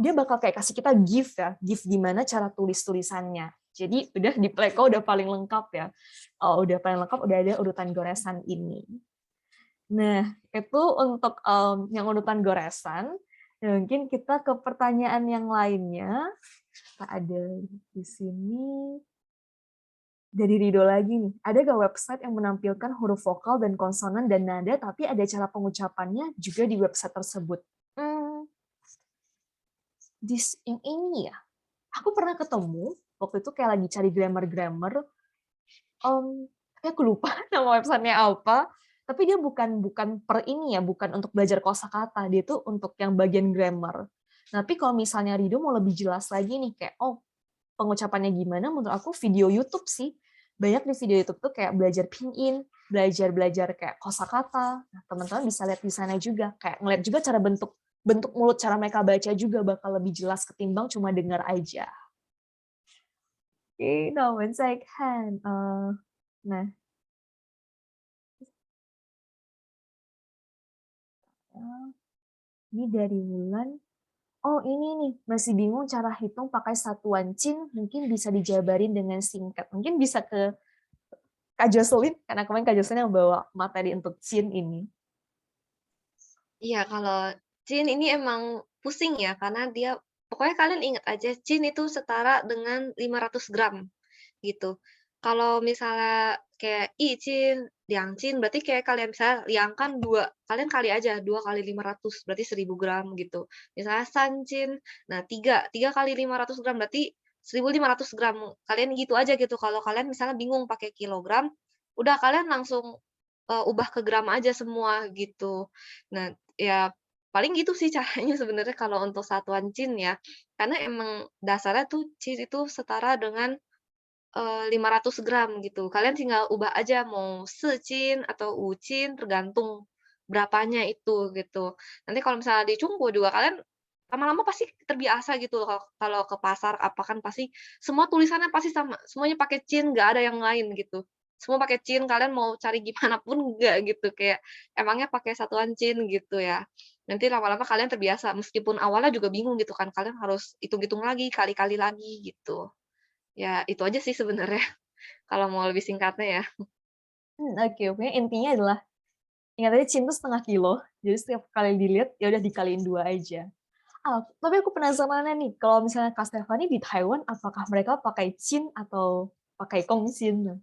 dia bakal kayak kasih kita GIF ya, GIF gimana cara tulis-tulisannya. Jadi udah di Pleco udah paling lengkap ya. Udah paling lengkap, udah ada urutan goresan ini. Nah, itu untuk yang urutan goresan. Mungkin kita ke pertanyaan yang lainnya. Kita ada di sini. Dari Rido lagi nih, ada nggak website yang menampilkan huruf vokal dan konsonan dan nada, tapi ada cara pengucapannya juga di website tersebut? Yang ini ya, aku pernah ketemu, waktu itu kayak lagi cari grammar, aku lupa nama websitenya apa, tapi dia bukan per ini ya, bukan untuk belajar kosakata, dia tuh untuk yang bagian grammar. Tapi kalau misalnya Rido mau lebih jelas lagi nih, kayak, pengucapannya gimana, menurut aku video YouTube sih. Banyak di video YouTube tuh kayak belajar pinyin, belajar kayak kosakata. Nah, teman-teman bisa lihat di sana juga, kayak ngeliat juga cara bentuk mulut, cara mereka baca juga bakal lebih jelas ketimbang cuma dengar aja. Oke, now one second. Nah, ini dari Wulan. Oh, ini nih, masih bingung cara hitung pakai satuan Chin, mungkin bisa dijabarin dengan singkat. Mungkin bisa ke Kak Jocelyn, karena kemarin Kak Jocelyn yang bawa materi untuk Chin ini. Iya, kalau Chin ini emang pusing ya, karena dia, pokoknya kalian ingat aja, Chin itu setara dengan 500 gram, gitu. Kalau misalnya kayak Chin, Liang Chin, berarti kayak kalian misalnya liangkan 2, kalian kali aja, 2 kali 500, berarti 1000 gram gitu. Misalnya San Chin, nah 3 kali 500 gram, berarti 1500 gram. Kalian gitu aja gitu, kalau kalian misalnya bingung pakai kilogram, udah kalian langsung ubah ke gram aja semua gitu. Nah, ya paling gitu sih caranya sebenarnya kalau untuk satuan Chin ya. Karena emang dasarnya tuh Chin itu setara dengan 500 gram gitu. Kalian tinggal ubah aja mau secin atau ucin tergantung berapanya itu gitu. Nanti kalau misalnya di Cungpo juga kalian lama-lama pasti terbiasa gitu loh kalau ke pasar apa kan pasti semua tulisannya pasti sama, semuanya pakai cin, nggak ada yang lain gitu. Semua pakai cin, kalian mau cari gimana pun nggak gitu, kayak emangnya pakai satuan cin gitu ya. Nanti lama-lama kalian terbiasa, meskipun awalnya juga bingung gitu kan, kalian harus hitung-hitung lagi, kali-kali lagi gitu. Ya, itu aja sih sebenarnya, kalau mau lebih singkatnya ya. Oke, intinya adalah ingat aja Chin itu setengah kilo, jadi setiap kali dilihat ya udah dikaliin 2 aja. Tapi aku penasaran nih, kalau misalnya Kak Stefani di Taiwan, apakah mereka pakai Chin atau pakai Gongxin?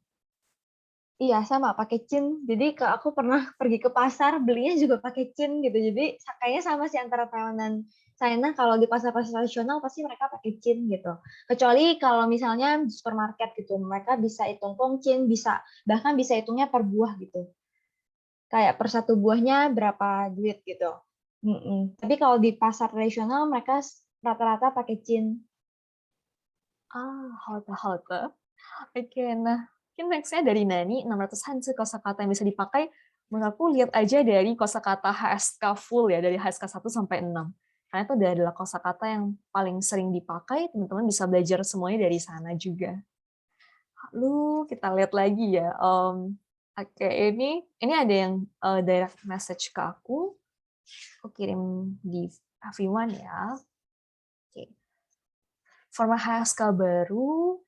Iya, sama pakai Chin. Jadi aku pernah pergi ke pasar, belinya juga pakai Chin gitu. Jadi kayaknya sama sih antara Taiwan dan China, kalau di pasar-pasar tradisional pasti mereka pakai Chin gitu. Kecuali kalau misalnya di supermarket gitu, mereka bisa hitung Gongcin, bahkan bisa hitungnya per buah gitu. Kayak per satu buahnya berapa duit gitu. Tapi kalau di pasar tradisional mereka rata-rata pakai Chin. Halte. Oke, nah mungkin next-nya dari Nani, 600 Hanzi kosakata yang bisa dipakai. Menurut aku lihat aja dari kosakata HSK full ya, dari HSK 1 sampai 6. Karena itu adalah kosakata yang paling sering dipakai, teman-teman bisa belajar semuanya dari sana juga. Lalu kita lihat lagi ya. Oke, ini ada yang direct message ke aku. Aku kirim di everyone ya. Oke. Format HSK baru,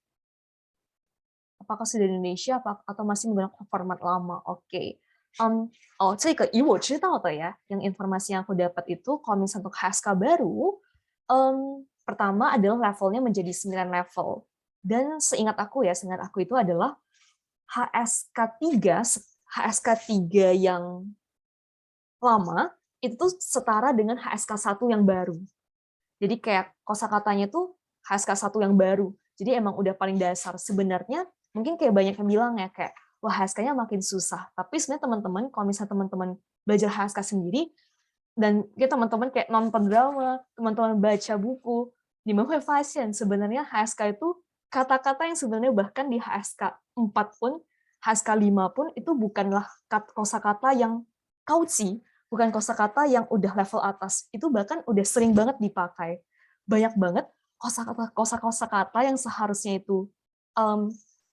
apakah sudah di Indonesia atau masih menggunakan format lama? Oke. 这个以我知道的ya, yang informasi yang aku dapat itu, kalau misalnya untuk HSK baru, pertama adalah levelnya menjadi 9 level. Dan seingat aku itu adalah HSK 3 yang lama, itu tuh setara dengan HSK 1 yang baru. Jadi kayak kosakatanya tuh HSK 1 yang baru. Jadi emang udah paling dasar. Sebenarnya mungkin kayak banyak yang bilang ya kayak, wah HSK-nya makin susah. Tapi sebenarnya teman-teman, kalau misalnya teman-teman belajar HSK sendiri, dan kita teman-teman kayak nonton drama, teman-teman baca buku, di Mahue Fashion, sebenarnya HSK itu kata-kata yang sebenarnya bahkan di HSK 4 pun, HSK 5 pun, itu bukanlah kosakata yang kauci, bukan kosakata yang udah level atas. Itu bahkan udah sering banget dipakai. Banyak banget kosakata yang seharusnya itu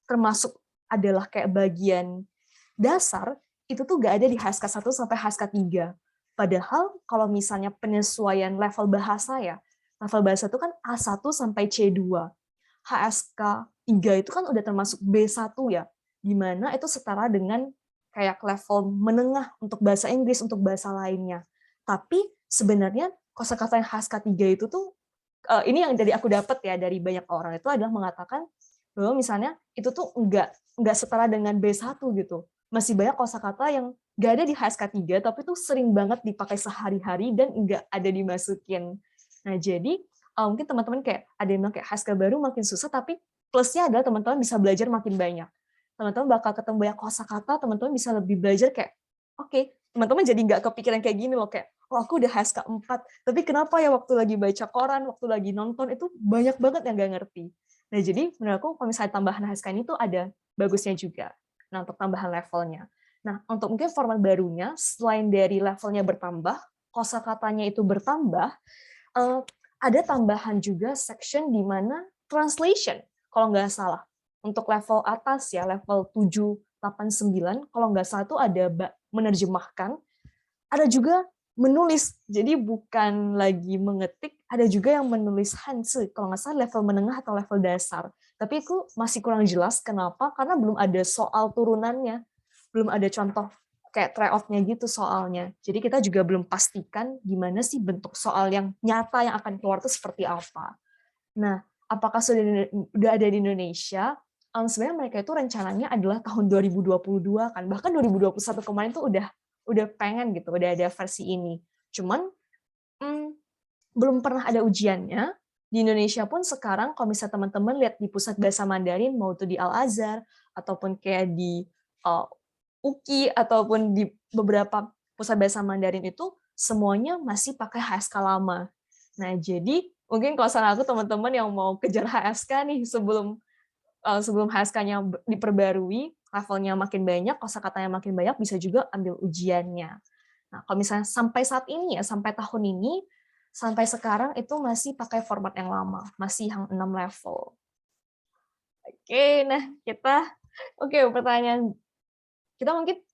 termasuk adalah kayak bagian dasar, itu tuh nggak ada di HSK 1 sampai HSK 3. Padahal kalau misalnya penyesuaian level bahasa ya, level bahasa itu kan A1 sampai C2. HSK 3 itu kan udah termasuk B1 ya, di mana itu setara dengan kayak level menengah untuk bahasa Inggris, untuk bahasa lainnya. Tapi sebenarnya kosakata yang HSK 3 itu tuh, ini yang dari aku dapat ya dari banyak orang, itu adalah mengatakan bahwa misalnya itu tuh enggak setara dengan B1 gitu. Masih banyak kosakata yang nggak ada di HSK 3, tapi itu sering banget dipakai sehari-hari dan nggak ada dimasukin. Nah, jadi mungkin teman-teman kayak ada yang bilang kayak HSK baru makin susah, tapi plusnya adalah teman-teman bisa belajar makin banyak. Teman-teman bakal ketemu banyak kosakata, teman-teman bisa lebih belajar kayak, oke, teman-teman jadi nggak kepikiran kayak gini loh, kayak, oh aku udah HSK 4, tapi kenapa ya waktu lagi baca koran, waktu lagi nonton, itu banyak banget yang nggak ngerti. Nah, jadi menurut aku kalau misalnya tambahan HSK ini tuh ada bagusnya juga. Nah, untuk tambahan levelnya. Nah, untuk mungkin format barunya, selain dari levelnya bertambah, kosakatanya itu bertambah, ada tambahan juga section di mana translation, kalau nggak salah. Untuk level atas ya, level 7, 8, 9, kalau nggak salah itu ada menerjemahkan, ada juga menulis. Jadi bukan lagi mengetik, ada juga yang menulis hanzi, kalau nggak salah level menengah atau level dasar. Tapi itu masih kurang jelas, kenapa? Karena belum ada soal turunannya, belum ada contoh kayak tryout-nya gitu soalnya. Jadi kita juga belum pastikan gimana sih bentuk soal yang nyata yang akan keluar itu seperti apa. Nah, apakah sudah ada di Indonesia? Sebenarnya mereka itu rencananya adalah tahun 2022 kan. Bahkan 2021 kemarin tuh udah pengen gitu, udah ada versi ini. Cuman belum pernah ada ujiannya. Di Indonesia pun sekarang kalau misalnya teman-teman lihat di pusat bahasa Mandarin, mau itu di Al-Azhar, ataupun kayak di UKI, ataupun di beberapa pusat bahasa Mandarin itu, semuanya masih pakai HSK lama. Nah, jadi mungkin kalau saran aku teman-teman yang mau kejar HSK nih sebelum HSK-nya diperbarui, levelnya makin banyak, kosakatanya makin banyak, bisa juga ambil ujiannya. Nah, kalau misalnya sampai saat ini ya, sampai tahun ini, sampai sekarang itu masih pakai format yang lama, masih yang 6 level. Oke, nah pertanyaan kita mungkin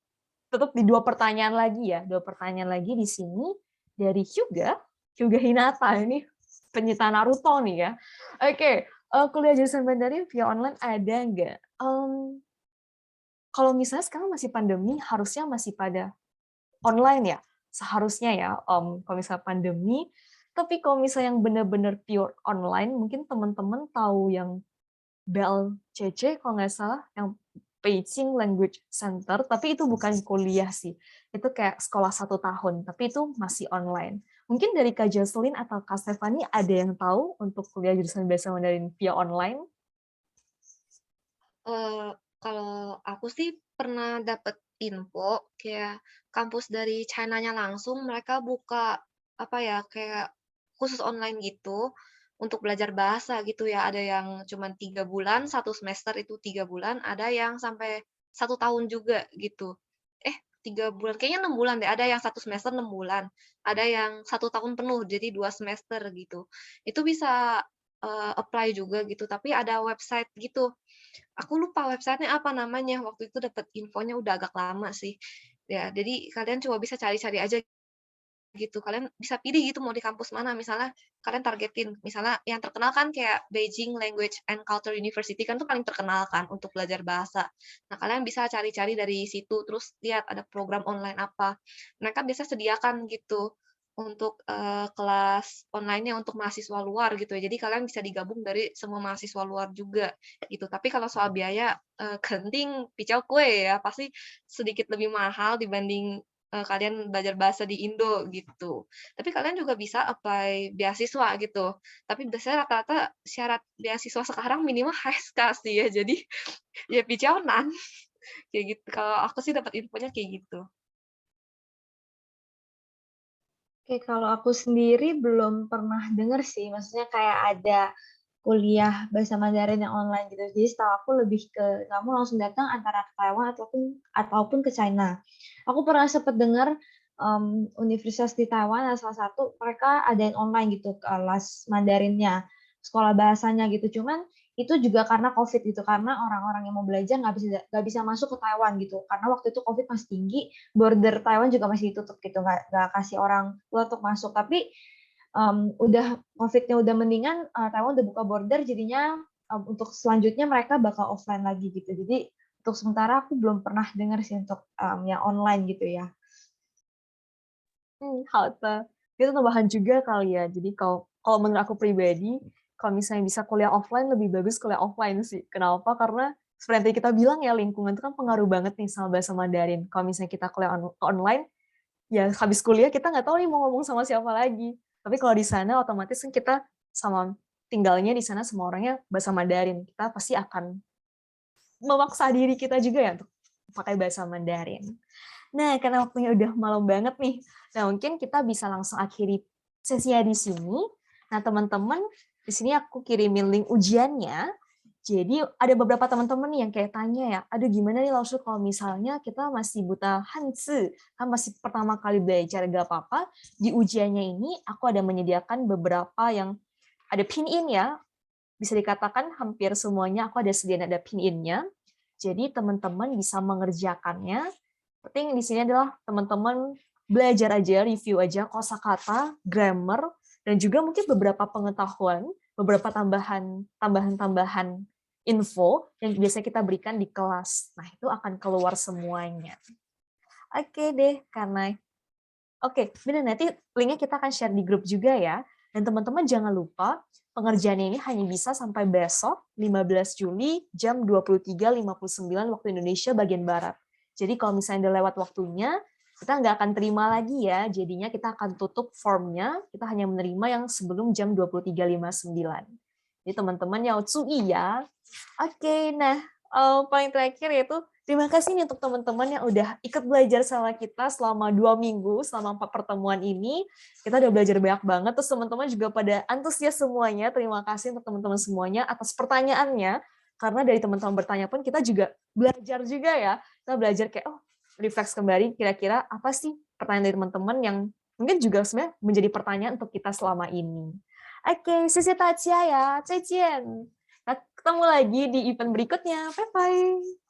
tetap di 2 pertanyaan lagi ya, 2 pertanyaan lagi di sini dari Hyuga Hinata, ini pencinta Naruto nih ya. Oke, kuliah jurusan Mandarin via online ada nggak? Kalau misalnya sekarang masih pandemi, harusnya masih pada online ya, seharusnya ya, kalau misalnya pandemi. Tapi kalau misalnya yang benar-benar pure online, mungkin teman-teman tahu yang BLCC kalau nggak salah, yang Beijing Language Center, tapi itu bukan kuliah sih. Itu kayak sekolah 1 tahun, tapi itu masih online. Mungkin dari Kak Jocelyn atau Kak Stefani ada yang tahu untuk kuliah jurusan bahasa Mandarin via online? Kalau aku sih pernah dapet info kayak kampus dari China-nya langsung mereka buka apa ya kayak khusus online gitu untuk belajar bahasa gitu ya. Ada yang cuma 3 bulan, 1 semester itu 3 bulan, ada yang sampai 1 tahun juga gitu. 3 bulan, kayaknya 6 bulan deh. Ada yang 1 semester 6 bulan, ada yang 1 tahun penuh, jadi 2 semester gitu. Itu bisa apply juga gitu, tapi ada website gitu. Aku lupa website-nya apa namanya, waktu itu dapat infonya udah agak lama sih. Ya, jadi kalian coba bisa cari-cari aja gitu. Kalian bisa pilih gitu mau di kampus mana, misalnya kalian targetin, misalnya yang terkenal kan kayak Beijing Language and Culture University kan tuh paling terkenal kan untuk belajar bahasa. Nah, kalian bisa cari-cari dari situ, terus lihat ada program online apa. Mereka biasa sediakan gitu untuk kelas online-nya untuk mahasiswa luar gitu ya. Jadi kalian bisa digabung dari semua mahasiswa luar juga gitu. Tapi kalau soal biaya, genting picau kue ya, pasti sedikit lebih mahal dibanding kalian belajar bahasa di Indo gitu. Tapi kalian juga bisa apply beasiswa gitu. Tapi biasanya rata-rata syarat beasiswa sekarang minimal HSK sih ya. Jadi ya pijaonan kayak gitu. Kalau aku sih dapat infonya kayak gitu. Oke, kalau aku sendiri belum pernah denger sih, maksudnya kayak ada kuliah bahasa Mandarin yang online gitu. Jadi setahu aku lebih ke kamu langsung datang antara ke Taiwan ataupun ke China. Aku pernah sempat dengar universitas di Taiwan ada salah satu mereka adain online gitu kelas Mandarinnya, sekolah bahasanya gitu. Cuman itu juga karena COVID gitu, karena orang-orang yang mau belajar nggak bisa masuk ke Taiwan gitu, karena waktu itu COVID masih tinggi, border Taiwan juga masih ditutup gitu, nggak kasih orang luar untuk masuk. Tapi udah COVID-nya udah mendingan, Taiwan udah buka border, jadinya untuk selanjutnya mereka bakal offline lagi gitu. Jadi untuk sementara aku belum pernah dengar sih untuk yang online gitu ya. 好的. Itu tambahan juga kali ya. Jadi kalau menurut aku pribadi, kalau misalnya bisa kuliah offline, lebih bagus kuliah offline sih. Kenapa? Karena seperti yang kita bilang ya, lingkungan itu kan pengaruh banget nih sama bahasa Mandarin. Kalau misalnya kita kuliah online, ya habis kuliah kita nggak tahu nih mau ngomong sama siapa lagi. Tapi kalau di sana otomatis kan kita sama tinggalnya di sana semua orangnya bahasa Mandarin. Kita pasti akan memaksa diri kita juga ya untuk pakai bahasa Mandarin. Nah, karena waktunya udah malam banget nih. Nah, mungkin kita bisa langsung akhiri sesinya di sini. Nah, teman-teman, di sini aku kirimin link ujiannya. Jadi ada beberapa teman-teman nih yang kayak tanya ya, aduh gimana nih Lausu kalau misalnya kita masih buta Hanzi, kan masih pertama kali belajar, gak apa-apa. Di ujiannya ini aku ada menyediakan beberapa yang ada pin-in ya, bisa dikatakan hampir semuanya aku ada sediaan ada pin-in-nya. Jadi teman-teman bisa mengerjakannya. Penting di sini adalah teman-teman belajar aja, review aja kosakata, grammar, dan juga mungkin beberapa pengetahuan, beberapa tambahan info yang biasa kita berikan di kelas. Nah, itu akan keluar semuanya. Oke deh, karena benar nanti linknya kita akan share di grup juga ya. Dan teman-teman jangan lupa pengerjaannya ini hanya bisa sampai besok 15 Juli jam 23.59 waktu Indonesia bagian Barat. Jadi kalau misalnya udah lewat waktunya, kita nggak akan terima lagi ya. Jadinya kita akan tutup formnya, kita hanya menerima yang sebelum jam 23.59. Jadi teman-teman yang tsui ya. Oke, nah paling terakhir yaitu terima kasih nih untuk teman-teman yang udah ikut belajar sama kita selama 2 minggu, selama 4 pertemuan ini. Kita udah belajar banyak banget, terus teman-teman juga pada antusias semuanya. Terima kasih untuk teman-teman semuanya atas pertanyaannya. Karena dari teman-teman bertanya pun kita juga belajar juga ya. Kita belajar kayak, refleks kembali kira-kira apa sih pertanyaan dari teman-teman yang mungkin juga sebenarnya menjadi pertanyaan untuk kita selama ini. Oke, 谢谢大家ya. 再见. Ketemu lagi di event berikutnya. Bye-bye.